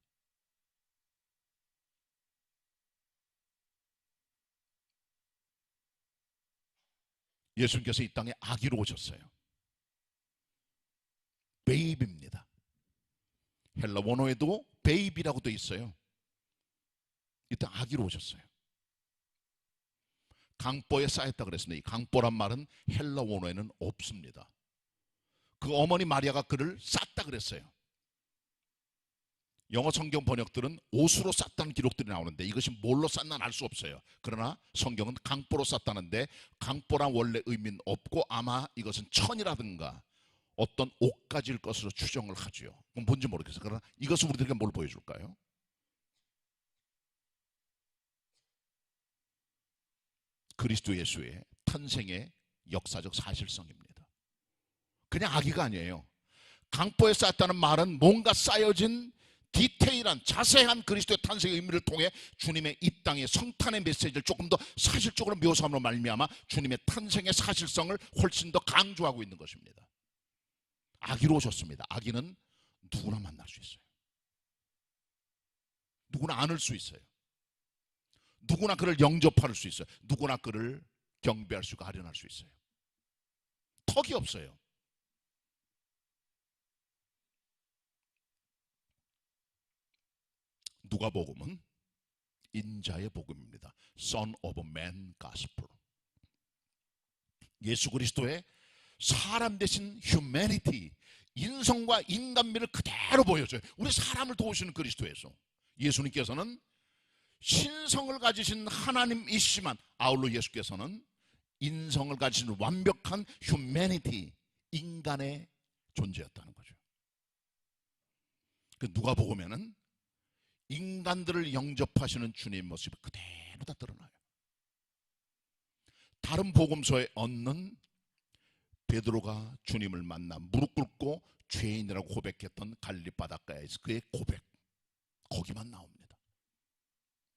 Speaker 3: 예수님께서 이 땅에 아기로 오셨어요. 베이비입니다. 헬라 원어에도 베이비라고 돼 있어요. 이 땅 아기로 오셨어요. 강보에 쌓였다 그랬습니다. 이 강보란 말은 헬라 원어에는 없습니다. 그 어머니 마리아가 그를 쌌다 그랬어요. 영어 성경 번역들은 옷으로 쌌다는 기록들이 나오는데 이것이 뭘로 쌌나 알 수 없어요. 그러나 성경은 강보로 쌌다는데 강보란 원래 의미는 없고 아마 이것은 천이라든가 어떤 옷가지일 것으로 추정을 하죠. 그건 뭔지 모르겠어요. 그러나 이것은 우리들에게 뭘 보여줄까요? 그리스도 예수의 탄생의 역사적 사실성입니다. 그냥 아기가 아니에요. 강보에 쌓였다는 말은 뭔가 쌓여진 디테일한 자세한 그리스도의 탄생의 의미를 통해 주님의 이 땅의 성탄의 메시지를 조금 더 사실적으로 묘사함으로 말미암아 주님의 탄생의 사실성을 훨씬 더 강조하고 있는 것입니다. 아기로 오셨습니다. 아기는 누구나 만날 수 있어요. 누구나 안을 수 있어요. 누구나 그를 영접할 수 있어요. 누구나 그를 경배할 수 있고 아련할 수 있어요. 턱이 없어요. 누가복음은 인자의 복음입니다. Son of Man Gospel. 예수 그리스도의 사람 대신 humanity, 인성과 인간미를 그대로 보여줘요. 우리 사람을 도우시는 그리스도에서 예수님께서는 신성을 가지신 하나님이시지만 아울러 예수께서는 인성을 가지신 완벽한 humanity, 인간의 존재였다는 거죠. 그 누가복음에는 인간들을 영접하시는 주님의 모습이 그대로 다 드러나요. 다른 복음서에 얻는 베드로가 주님을 만나 무릎 꿇고 죄인이라고 고백했던 갈릴리 바닷가에서 그의 고백, 거기만 나옵니다.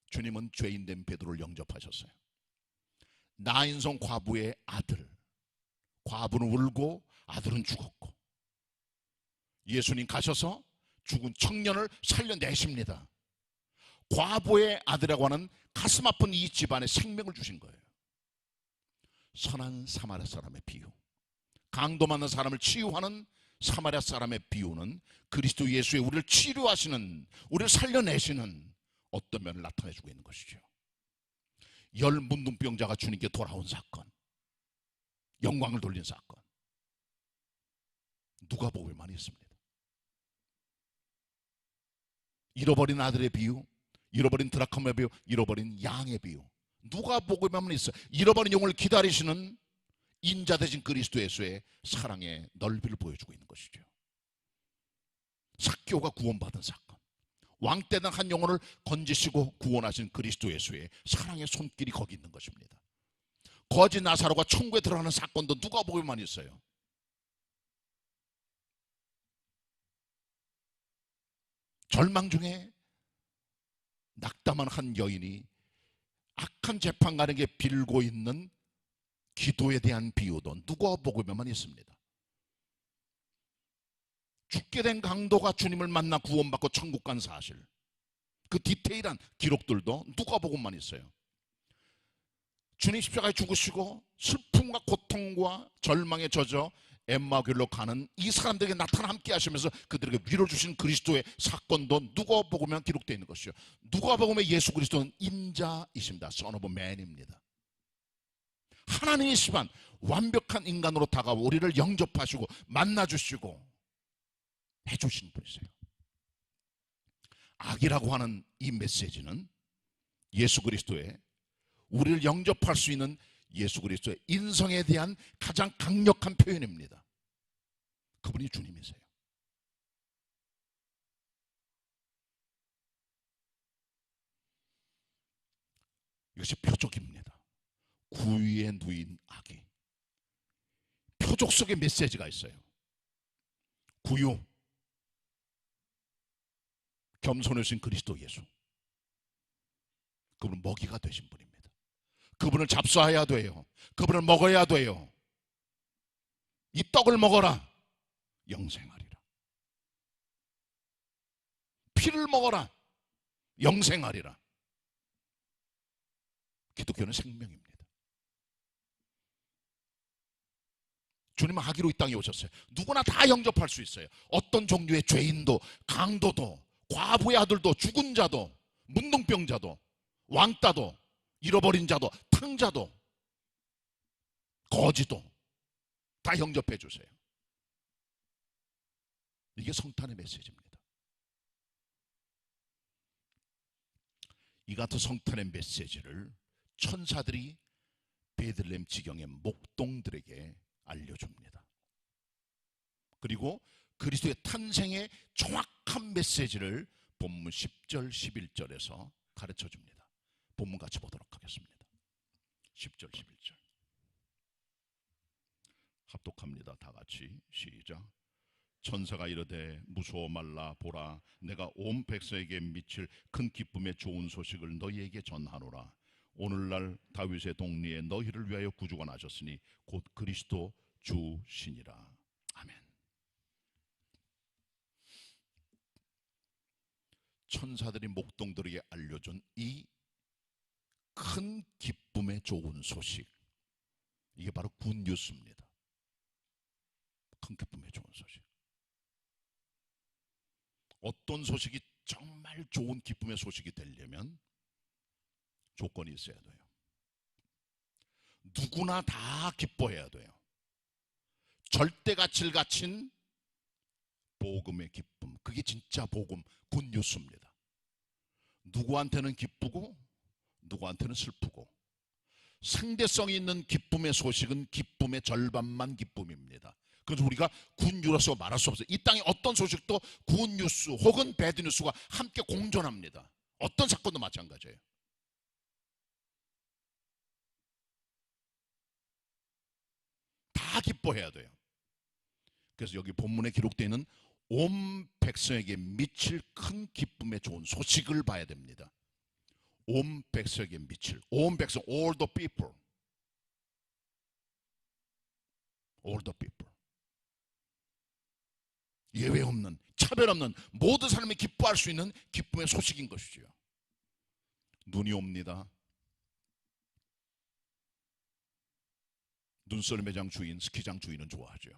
Speaker 3: 주님은 죄인된 베드로를 영접하셨어요. 나인성 과부의 아들, 과부는 울고 아들은 죽었고 예수님 가셔서 죽은 청년을 살려내십니다. 과부의 아들이라고 하는 가슴 아픈 이 집안에 생명을 주신 거예요. 선한 사마리아 사람의 비유, 강도 많은 사람을 치유하는 사마리아 사람의 비유는 그리스도 예수의 우리를 치료하시는, 우리를 살려내시는 어떤 면을 나타내주고 있는 것이죠. 열 문둥병자가 주님께 돌아온 사건, 영광을 돌린 사건, 누가복음에만 있습니다. 잃어버린 아들의 비유, 잃어버린 드라크마의 비유, 잃어버린 양의 비유, 누가복음에만 있어요. 잃어버린 영혼을 기다리시는 인자 되신 그리스도 예수의 사랑의 넓이를 보여주고 있는 것이죠. 삭개오가 구원받은 사건, 왕 때는 한 영혼을 건지시고 구원하신 그리스도 예수의 사랑의 손길이 거기 있는 것입니다. 거지 나사로가 천국에 들어가는 사건도 누가복음에만 있어요. 절망 중에 낙담한 한 여인이 악한 재판관에게 빌고 있는 기도에 대한 비유도 누가복음에만 있습니다. 죽게 된 강도가 주님을 만나 구원받고 천국 간 사실, 그 디테일한 기록들도 누가복음만 있어요. 주님 십자가에 죽으시고 슬픔과 고통과 절망에 젖어 엠마오길로 가는 이 사람들에게 나타나 함께 하시면서 그들에게 위로 주신 그리스도의 사건도 누가복음에 기록되어 있는 것이죠. 누가복음의 예수 그리스도는 인자이십니다. Son of Man입니다. 하나님이시지만 완벽한 인간으로 다가와 우리를 영접하시고 만나주시고 해주신 분이세요. 악이라고 하는 이 메시지는 예수 그리스도의 우리를 영접할 수 있는 예수 그리스도의 인성에 대한 가장 강력한 표현입니다. 그분이 주님이세요. 이것이 표적입니다. 구유에 누인 아기. 표적 속에 메시지가 있어요. 구유, 겸손하신 그리스도 예수, 그분은 먹이가 되신 분입니다. 그분을 잡수해야 돼요. 그분을 먹어야 돼요. 이 떡을 먹어라, 영생하리라. 피를 먹어라, 영생하리라. 기독교는 생명입니다. 주님은 아기로 이 땅에 오셨어요. 누구나 다 영접할 수 있어요. 어떤 종류의 죄인도, 강도도, 과부의 아들도, 죽은 자도, 문둥병자도, 왕따도, 잃어버린 자도, 탕자도, 거지도 다 영접해 주세요. 이게 성탄의 메시지입니다. 이 같은 성탄의 메시지를 천사들이 베들레헴 지경의 목동들에게 알려줍니다. 그리고 그리스도의 탄생의 정확한 메시지를 본문 10절, 11절에서 가르쳐줍니다. 본문 같이 보도록 하겠습니다. 10절, 11절 합독합니다. 다 같이 시작. 천사가 이르되 무서워 말라. 보라, 내가 온 백성에게 미칠 큰 기쁨의 좋은 소식을 너희에게 전하노라. 오늘날 다윗의 동리에 너희를 위하여 구주가 나셨으니 곧 그리스도 주시니라. 아멘. 천사들이 목동들에게 알려준 이 큰 기쁨의 좋은 소식, 이게 바로 굿뉴스입니다. 큰 기쁨의 좋은 소식. 어떤 소식이 정말 좋은 기쁨의 소식이 되려면 조건이 있어야 돼요. 누구나 다 기뻐해야 돼요. 절대가치를 갖춘 복음의 기쁨, 그게 진짜 복음, 굿뉴스입니다. 누구한테는 기쁘고 누구한테는 슬프고, 상대성이 있는 기쁨의 소식은 기쁨의 절반만 기쁨입니다. 그래서 우리가 굿뉴스라고 말할 수 없어요. 이 땅에 어떤 소식도 굿뉴스 혹은 배드뉴스가 함께 공존합니다. 어떤 사건도 마찬가지예요. 다 기뻐해야 돼요. 그래서 여기 본문에 기록되어 있는 온 백성에게 미칠 큰 기쁨의 좋은 소식을 봐야 됩니다. 온 백성에게 미칠, 온 백성, all the people, all the people, 예외 없는, 차별 없는 모든 사람이 기뻐할 수 있는 기쁨의 소식인 것이죠. 눈이 옵니다. 눈썰 매장 주인, 스키장 주인은 좋아하죠.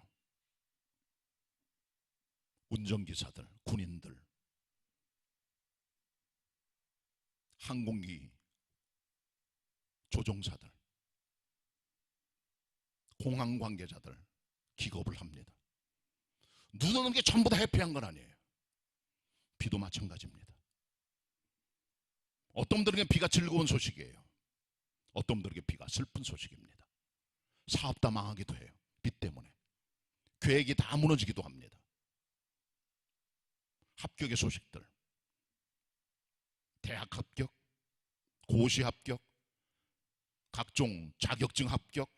Speaker 3: 운전기사들, 군인들, 항공기 조종사들, 공항 관계자들 기겁을 합니다. 눈 오는 게 전부 다 해피한 건 아니에요. 비도 마찬가지입니다. 어떤 분들에게 비가 즐거운 소식이에요. 어떤 분들에게 비가 슬픈 소식입니다. 사업 다 망하기도 해요. 비 때문에. 계획이 다 무너지기도 합니다. 합격의 소식들, 대학 합격, 고시 합격, 각종 자격증 합격,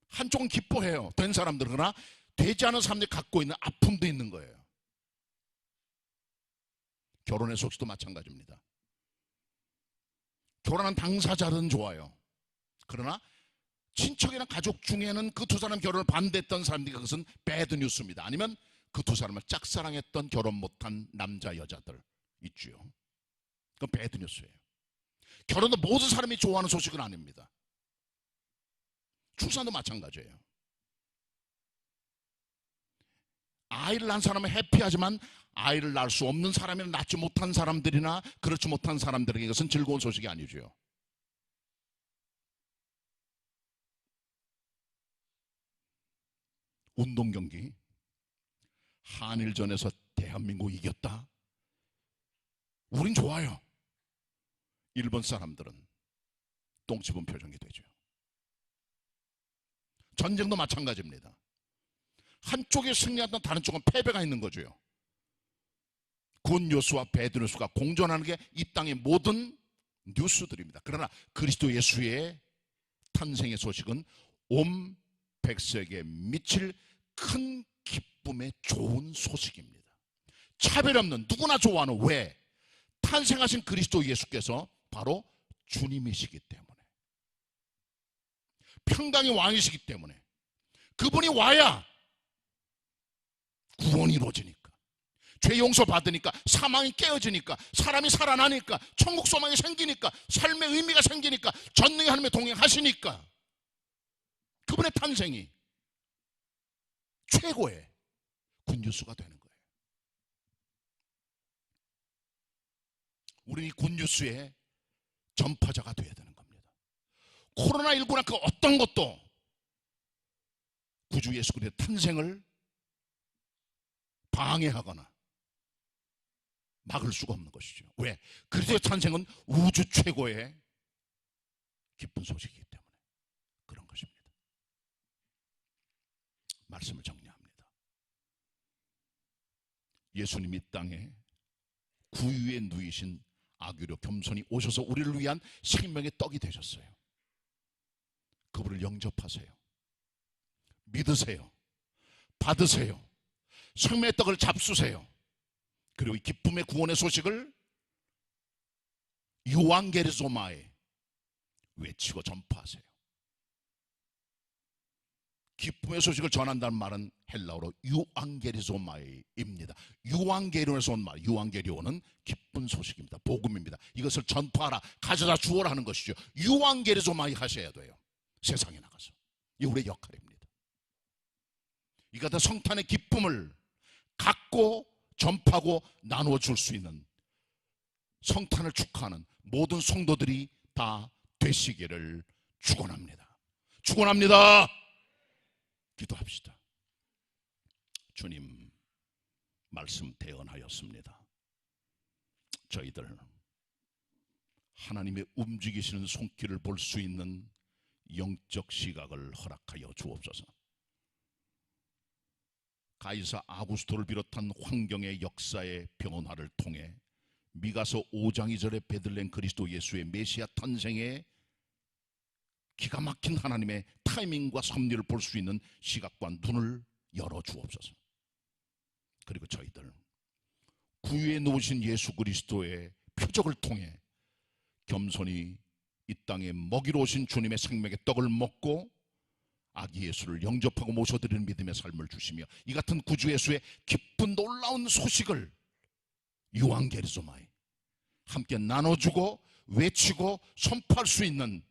Speaker 3: 한쪽은 기뻐해요. 된 사람들은. 그러나 되지 않은 사람들이 갖고 있는 아픔도 있는 거예요. 결혼의 소식도 마찬가지입니다. 결혼한 당사자는 좋아요. 그러나 친척이나 가족 중에는 그 두 사람 결혼을 반대했던 사람들이, 그것은 배드 뉴스입니다. 아니면 그 두 사람을 짝사랑했던 결혼 못한 남자 여자들 있죠. 그건 배드 뉴스예요. 결혼도 모든 사람이 좋아하는 소식은 아닙니다. 출산도 마찬가지예요. 아이를 낳은 사람은 해피하지만 아이를 낳을 수 없는 사람이나 낳지 못한 사람들이나 그렇지 못한 사람들에게 이것은 즐거운 소식이 아니죠. 운동 경기, 한일전에서 대한민국이 이겼다. 우린 좋아요. 일본 사람들은 똥집은 표정이 되죠. 전쟁도 마찬가지입니다. 한쪽이 승리하던 다른 쪽은 패배가 있는 거죠. 굿뉴스와 배드뉴스가 공존하는 게 이 땅의 모든 뉴스들입니다. 그러나 그리스도 예수의 탄생의 소식은 온 백성에게 미칠 큰 기쁨의 좋은 소식입니다. 차별 없는, 누구나 좋아하는. 왜? 탄생하신 그리스도 예수께서 바로 주님이시기 때문에, 평강의 왕이시기 때문에, 그분이 와야 구원이 이루어지니까, 죄 용서 받으니까, 사망이 깨어지니까, 사람이 살아나니까, 천국 소망이 생기니까, 삶의 의미가 생기니까, 전능의 하나님의 동행하시니까, 그분의 탄생이 최고의 굿뉴스가 되는 거예요. 우리는 이 굿뉴스의 전파자가 되어야 되는 겁니다. 코로나19나 그 어떤 것도 구주 예수 그리스도의 탄생을 방해하거나 막을 수가 없는 것이죠. 왜? 그리스도의 탄생은 우주 최고의 기쁜 소식이기 때문에 그런 것입니다. 말씀을 정리합니다. 예수님이 땅에 구유에 누이신 아귀로 겸손히 오셔서 우리를 위한 생명의 떡이 되셨어요. 그분을 영접하세요. 믿으세요. 받으세요. 생명의 떡을 잡수세요. 그리고 이 기쁨의 구원의 소식을 유앙게리조마에 외치고 전파하세요. 기쁨의 소식을 전한다는 말은 헬라어로 유앙게리조마이입니다. 유앙게리온에서 온 말, 유앙게리온은 기쁜 소식입니다. 복음입니다. 이것을 전파하라, 가져다 주어라 하는 것이죠. 유앙게리조마이 하셔야 돼요. 세상에 나가서. 이게 우리의 역할입니다. 이 같은 성탄의 기쁨을 갖고 전파하고 나누어 줄 수 있는, 성탄을 축하하는 모든 성도들이 다 되시기를 축원합니다. 축원합니다. 기도합시다. 주님, 말씀 대언하였습니다. 저희들 하나님의 움직이시는 손길을 볼 수 있는 영적 시각을 허락하여 주옵소서. 가이사 아구스토를 비롯한 환경의 역사의 변화를 통해 미가서 5장 2절의 베들레헴 그리스도 예수의 메시아 탄생의 기가 막힌 하나님의 타이밍과 섭리를 볼 수 있는 시각과 눈을 열어 주옵소서. 그리고 저희들 구유에 놓으신 예수 그리스도의 표적을 통해 겸손히 이 땅에 먹이러 오신 주님의 생명의 떡을 먹고 아기 예수를 영접하고 모셔드리는 믿음의 삶을 주시며 이 같은 구주 예수의 기쁜 놀라운 소식을 유앙게리조마에 함께 나눠주고 외치고 선포할 수 있는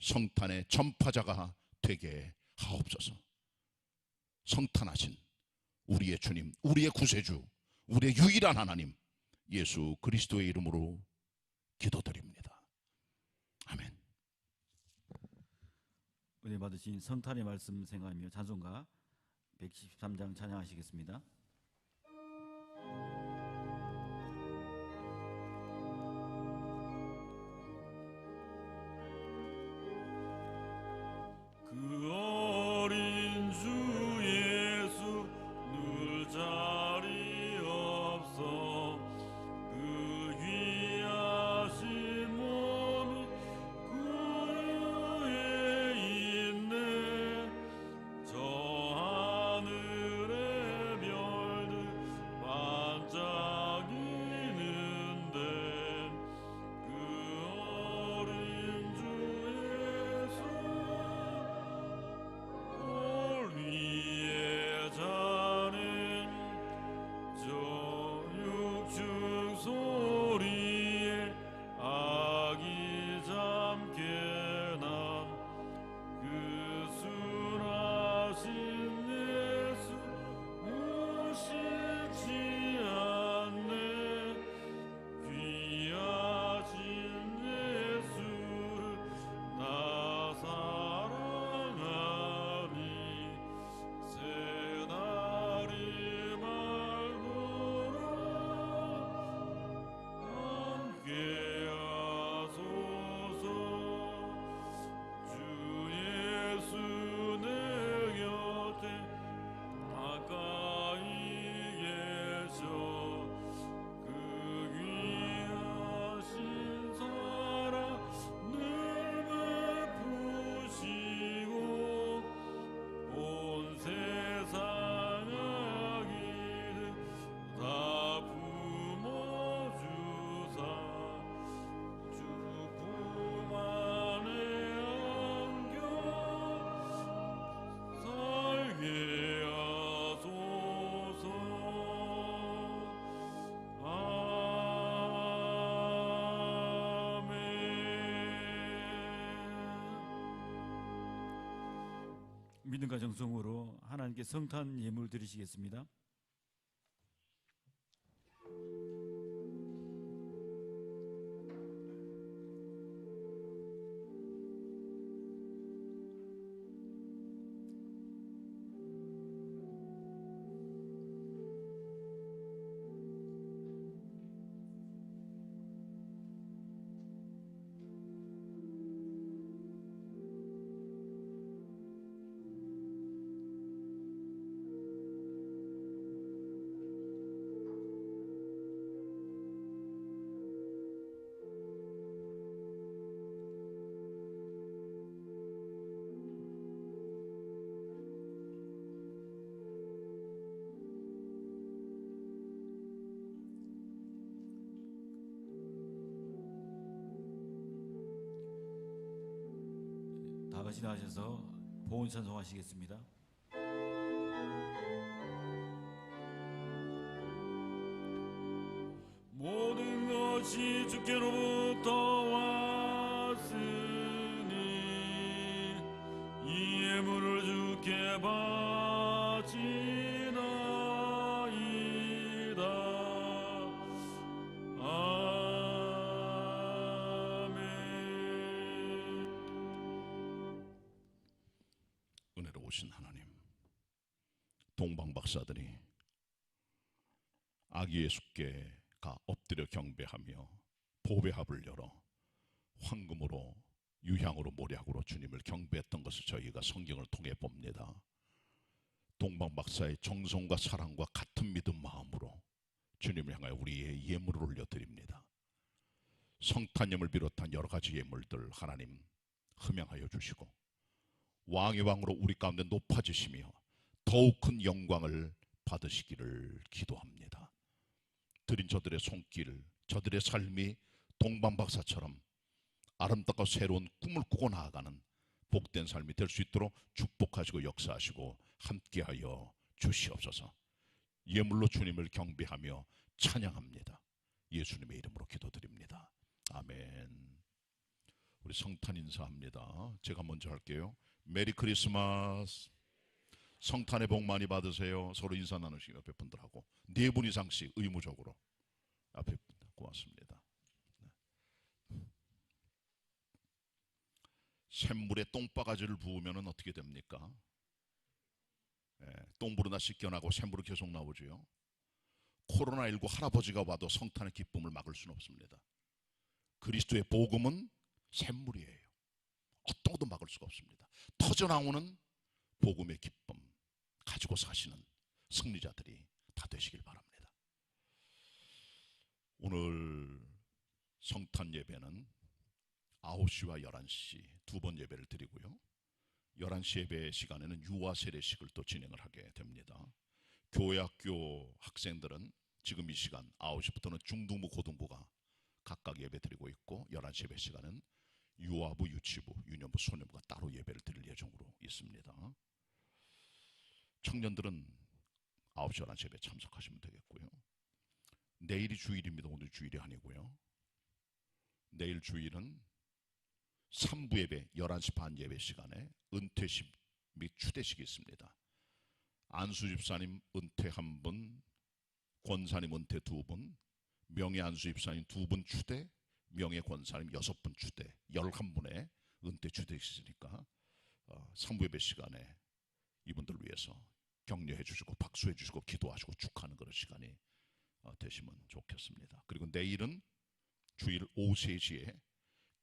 Speaker 3: 성탄의 전파자가 되게 하옵소서. 성탄하신 우리의 주님, 우리의 구세주, 우리의 유일한 하나님 예수 그리스도의 이름으로 기도드립니다. 아멘.
Speaker 1: 은혜 받으신 성탄의 말씀 생각하며 찬송가 113장 찬양하시겠습니다.
Speaker 4: 그 어린 주 예수 늘 자리 없어 그 귀하신 몸이 구유에 있네 저 하늘의 별들 반짝이는데 그 어린 주 예수 위에 자는 저 육축 소리에 아기 잠게 난 그 순하신 예수 우실지 않네 귀하신 예수를 나 사랑하니 새날이 맑도록 함께하소서 주 예수 내 곁에 가까이 계셔 그 귀하신 사랑 늘 베푸시고 온 세상 악인을 다 품어주사 주품 안에 안겨 살게 하소서. 아멘.
Speaker 1: 믿음과 정성으로 하나님께 성탄 예물 드리시겠습니다. 다시 나와셔서 보온 찬송하시겠습니다.
Speaker 4: 모든 것이 주께로부터 왔으니 이 예물을 주께 바치나이다. 아멘.
Speaker 3: 은혜로우신 하나님, 동방박사들이 아기 예수께가 엎드려 경배하며 보배합을 열어 황금으로 유향으로 모략으로 주님을 경배했던 것을 저희가 성경을 통해 봅니다. 동방박사의 정성과 사랑과 같은 믿음 마음으로 주님을 향하여 우리의 예물을 올려드립니다. 성탄예물 비롯한 여러 가지 예물들 하나님 흠양하여 주시고 왕의 왕으로 우리 가운데 높아지시며 더욱 큰 영광을 받으시기를 기도합니다. 드린 저들의 손길, 저들의 삶이 동방박사처럼 아름답고 새로운 꿈을 꾸고 나아가는 복된 삶이 될 수 있도록 축복하시고 역사하시고 함께하여 주시옵소서. 예물로 주님을 경배하며 찬양합니다. 예수님의 이름으로 기도드립니다. 아멘. 우리 성탄 인사합니다. 제가 먼저 할게요. 메리 크리스마스. 성탄의 복 많이 받으세요. 서로 인사 나누시기 옆에 분들하고 4분 이상씩 의무적으로 앞에 분들 고맙습니다. 샘물에 똥바가지를 부으면 어떻게 됩니까? 똥부르나 씻겨나고 샘물이 계속 나오지요. 코로나19 할아버지가 와도 성탄의 기쁨을 막을 수는 없습니다. 그리스도의 복음은 샘물이에요. 어떤 것도 막을 수가 없습니다. 터져나오는 복음의 기쁨 가지고 사시는 승리자들이 다 되시길 바랍니다. 오늘 성탄 예배는 9시와 11시 두 번 예배를 드리고요. 11시 예배 시간에는 유아 세례식을 또 진행을 하게 됩니다. 교회학교 학생들은 지금 이 시간 9시부터는 중등부 고등부가 각각 예배 드리고 있고 11시 예배 시간은 유아부, 유치부, 유년부, 소년부가 따로 예배를 드릴 예정으로 있습니다. 청년들은 9시, 11시 예배 참석하시면 되겠고요. 내일이 주일입니다. 오늘 주일이 아니고요. 내일 주일은 3부 예배 11시 반 예배 시간에 은퇴식 및 추대식이 있습니다. 안수 집사님 은퇴 1분, 권사님 은퇴 2분, 명예 안수 집사님 2분 추대, 명예 권사님 6분 추대, 11분의 은퇴 추대식이 있으니까 3부 예배 시간에 이분들 위해서 격려해 주시고 박수해 주시고 기도하시고 축하하는 그런 시간이 되시면 좋겠습니다. 그리고 내일은 주일 오후 3시에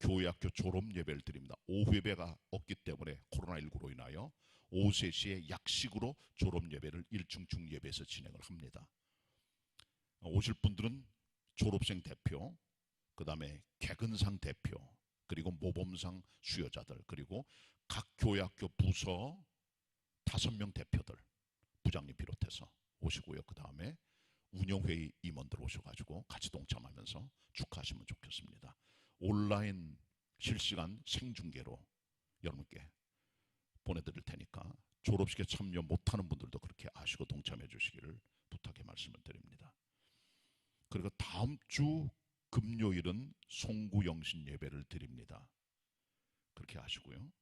Speaker 3: 교회학교 졸업 예배를 드립니다. 오후 예배가 없기 때문에 코로나19로 인하여 오후 3시에 약식으로 졸업 예배를 1층 중예배에서 진행을 합니다. 오실 분들은 졸업생 대표, 그 다음에 개근상 대표, 그리고 모범상 수여자들, 그리고 각 교회학교 부서 5명 대표들, 부장님 비롯해서 오시고요. 그 다음에 운영회의 임원들 오셔가지고 같이 동참하면서 축하하시면 좋겠습니다. 온라인 실시간 생중계로 여러분께 보내드릴 테니까 졸업식에 참여 못하는 분들도 그렇게 아시고 동참해 주시기를 부탁의 말씀을 드립니다. 그리고 다음 주 금요일은 송구영신 예배를 드립니다. 그렇게 아시고요.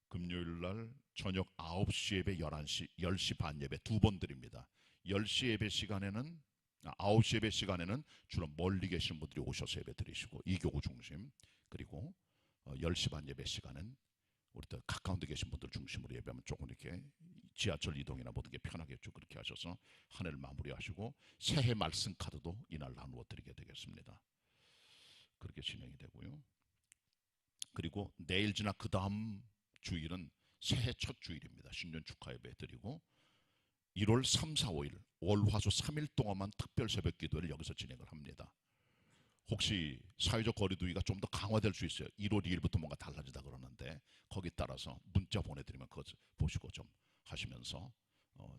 Speaker 3: 금요일 날 저녁 9시 예배 11시, 10시 반 예배 2번 드립니다. 10시 예배 시간에는 9시 예배 시간에는 주로 멀리 계신 분들이 오셔서 예배 드리시고 이교구 중심, 그리고 10시 반 예배 시간은 우리 또 가까운 데 계신 분들 중심으로 예배하면 조금 이렇게 지하철 이동이나 모든 게 편하겠죠. 그렇게 하셔서 한 해를 마무리하시고 새해 말씀 카드도 이날 나누어 드리게 되겠습니다. 그렇게 진행이 되고요. 그리고 내일 지나 그 다음 주일은 새해 첫 주일입니다. 신년 축하 예배 드리고 1월 3, 4, 5일 월화수 3일 동안만 특별 새벽 기도를 여기서 진행을 합니다. 혹시 사회적 거리두기가 좀 더 강화될 수 있어요. 1월 2일부터 뭔가 달라지다 그러는데 거기 따라서 문자 보내드리면 그것 보시고 좀 하시면서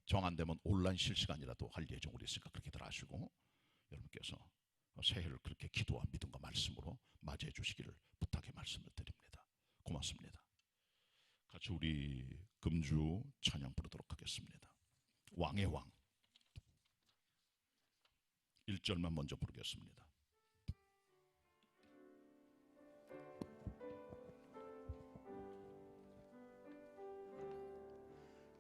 Speaker 3: 정 안 되면 온라인 실시간이라도 할 예정으로 있으니까 그렇게들 하시고 여러분께서 새해를 그렇게 기도와 믿음과 말씀으로 맞이해 주시기를 부탁의 말씀을 드립니다. 고맙습니다. 같이 우리 금주 찬양 부르도록 하겠습니다. 왕의 왕 1절만 먼저 부르겠습니다.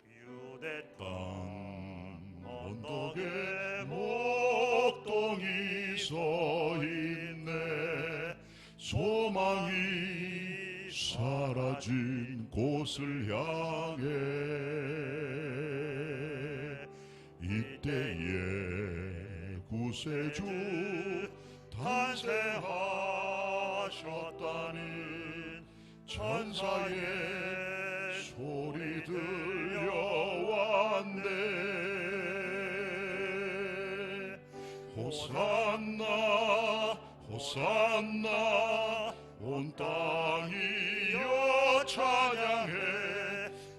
Speaker 4: 유대
Speaker 3: 땅 언덕에 목동이 서 있네. 소망이 사라진 곳을 향해 이때에 구세주 탄생하셨다는 천사의 소리 들려왔네. 호산나 호산나 온 땅이여 찬양해.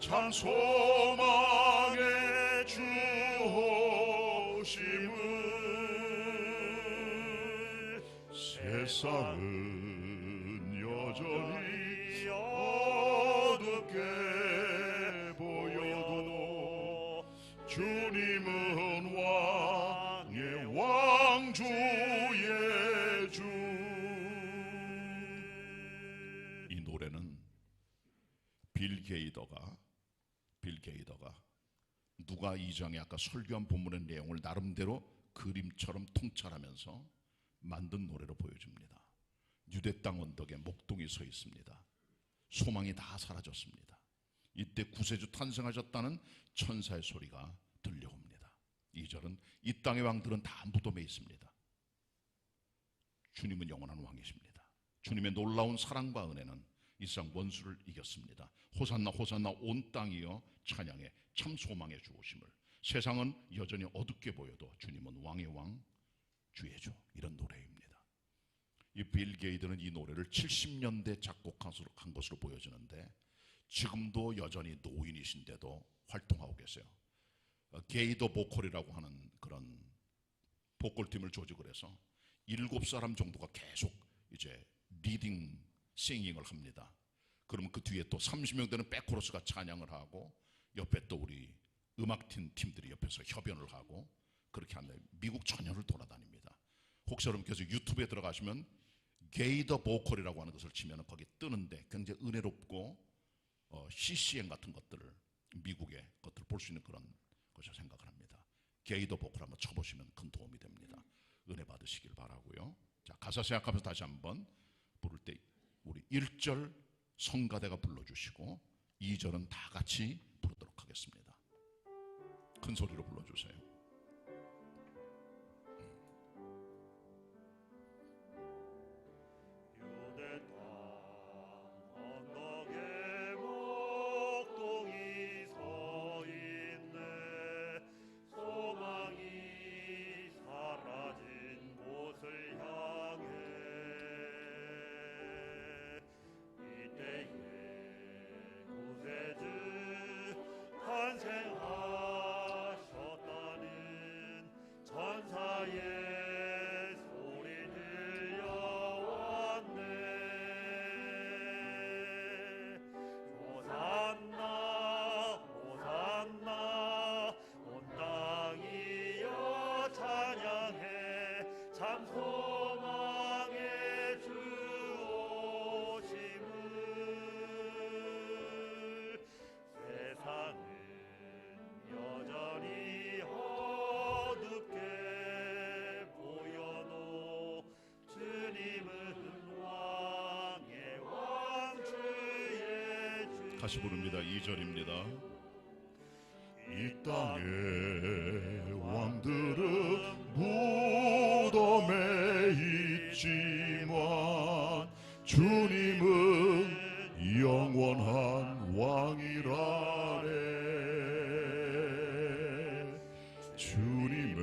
Speaker 3: 참 소망의 주 오심을. 세상은 여전히 어둡게 보여도 주님은 왕의 왕 주의 주. 이 노래는 빌 게이더가 누가 2장의 아까 설교한 본문의 내용을 나름대로 그림처럼 통찰하면서 만든 노래로 보여줍니다. 유대 땅 언덕에 목동이 서 있습니다. 소망이 다 사라졌습니다. 이때 구세주 탄생하셨다는 천사의 소리가 들려옵니다. 2절은 이 땅의 왕들은 다 무덤에 있습니다. 주님은 영원한 왕이십니다. 주님의 놀라운 사랑과 은혜는 이 세상 원수를 이겼습니다. 호산나 호산나 온 땅이여 찬양해. 참 소망의 주 오심을. 세상은 여전히 어둡게 보여도 주님은 왕의 왕 주의 주. 이런 노래입니다. 이 빌 게이드는 이 노래를 70년대 작곡한 것으로 보여지는데 지금도 여전히 노인이신데도 활동하고 계세요. 게이더 보컬이라고 하는 그런 보컬팀을 조직을 해서 7사람 정도가 계속 이제 리딩 싱잉을 합니다. 그러면 그 뒤에 또 30명 되는 백코러스가 찬양을 하고 옆에 또 우리 음악팀들이 옆에서 협연을 하고 그렇게 한다. 미국 전역을 돌아다닙니다. 혹시 여러분께서 유튜브에 들어가시면 게이더 보컬이라고 하는 것을 치면 거기 뜨는데 굉장히 은혜롭고 CCM 같은 것들을 미국의 것들을 볼 수 있는 그런 것을 생각을 합니다. 게이더 보컬 한번 쳐보시면 큰 도움이 됩니다. 은혜 받으시길 바라고요. 자, 가사 생각하면서 다시 한번 부를 때 우리 1절 성가대가 불러주시고 2절은 다 같이 부르도록 하겠습니다. 큰 소리로 불러주세요.
Speaker 4: 유대 땅 언덕에 목동이 서 있네. 소망이 사라진 곳을 향해 이때에 구세주 탄생하셨다는 천사의 소리 들려왔네. 호산나 호산나 온 땅이여 찬양해. 참 소망의 주 오심을. 세상은 여전히 어둡게 보여도 주님은 왕의 왕 주의 주.
Speaker 3: 다시 부릅니다. 2절입니다. 이 땅의 왕들은 무덤에 있지만 주님은 영원한 왕이라네. 주님의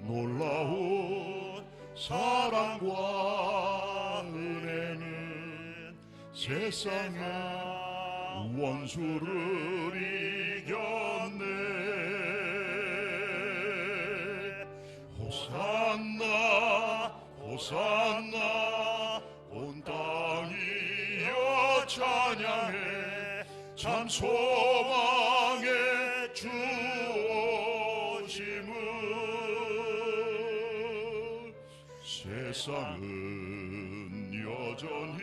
Speaker 3: 놀라운 사랑과 은혜는 세상의 원수를 이겼네. 호산나 호산나 온 땅이여 찬양해. 참 소망의 주 오심을 세상은 여전히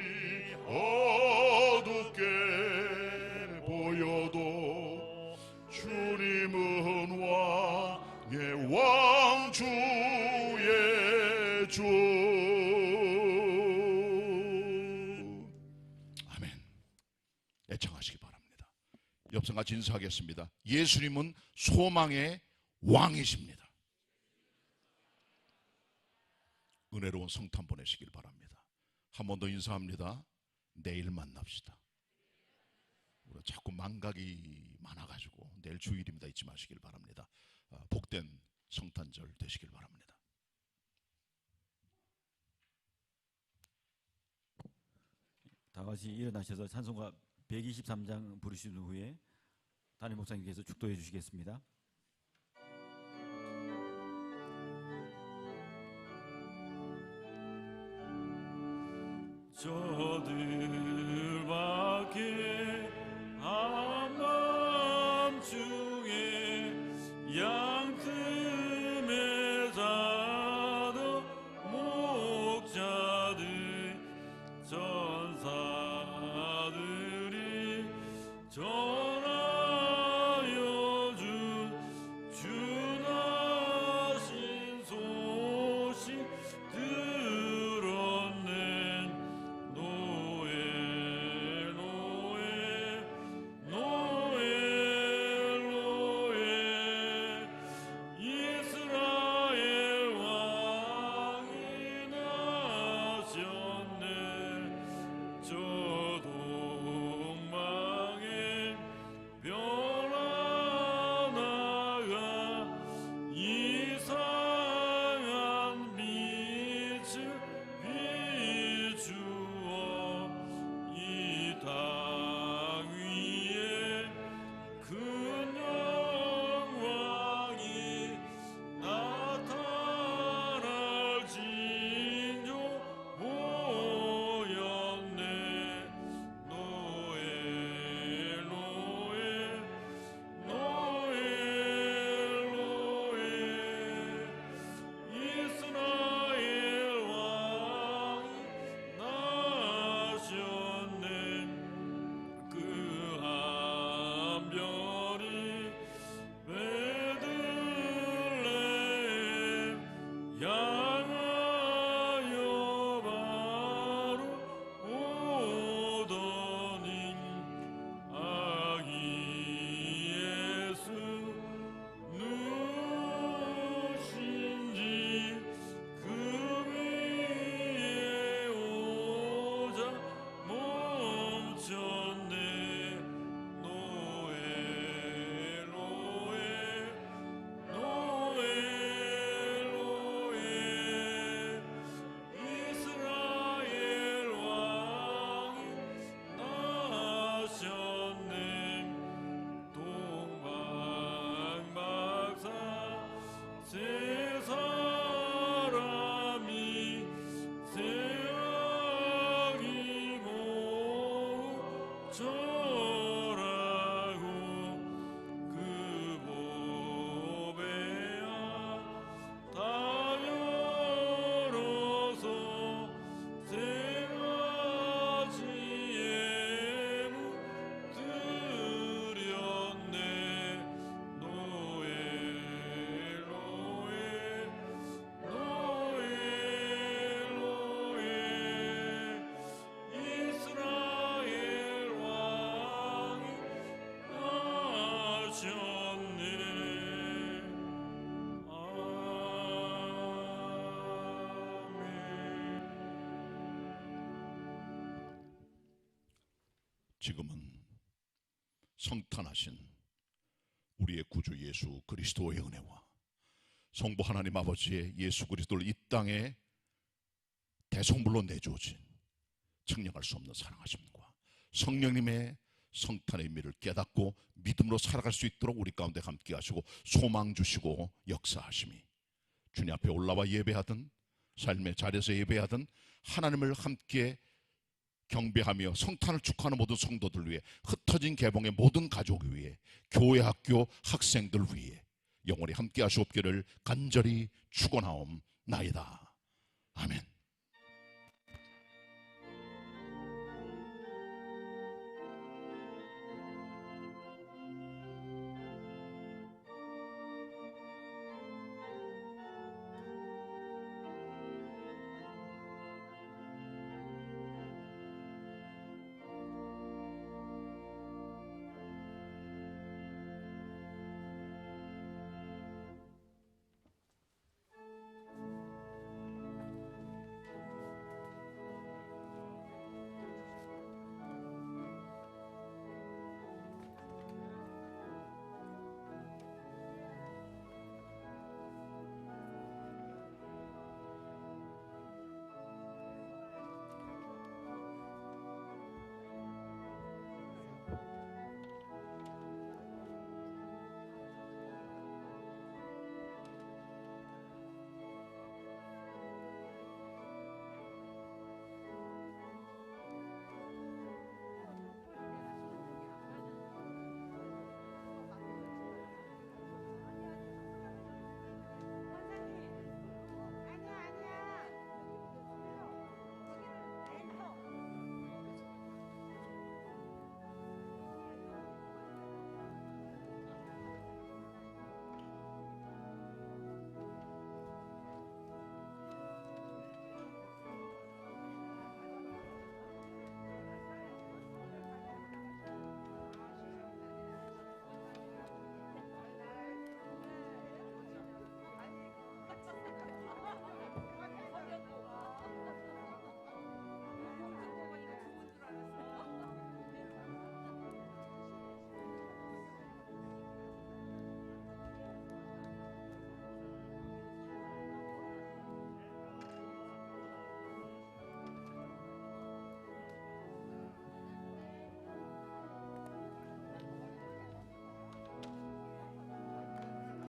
Speaker 3: 어둡게 보여도 주님은 왕의 왕 주의 주. 아멘. 애청하시기 바랍니다. 옆선같이 인사하겠습니다. 예수님은 소망의 왕이십니다. 은혜로운 성탄 보내시길 바랍니다. 한 번 더 인사합니다. 내일 만납시다. 우리가 자꾸 망각이 많아가지고 내일 주일입니다. 잊지 마시길 바랍니다. 복된 성탄절 되시길 바랍니다.
Speaker 1: 다 같이 일어나셔서 찬송가 123장 부르신 후에 담임 목사님께서 축도해 주시겠습니다.
Speaker 4: 저들밖에 한밤중에 양틈에 자던 목자들 전사들이 전하여 준 주나신 소식 들었네.
Speaker 3: 지금은 성탄하신 우리의 구주 예수 그리스도의 은혜와 성부 하나님 아버지의 예수 그리스도를 이 땅에 대성물로 내주어진 측량할 수 없는 사랑하심과 성령님의 성탄의 의미를 깨닫고 믿음으로 살아갈 수 있도록 우리 가운데 함께 하시고 소망 주시고 역사하심이 주님 앞에 올라와 예배하든 삶의 자리에서 예배하든 하나님을 함께 경배하며 성탄을 축하하는 모든 성도들 위해, 흩어진 개봉의 모든 가족 위해, 교회 학교 학생들 위해 영원히 함께 하시옵기를 간절히 축원하옵나이다. 아멘.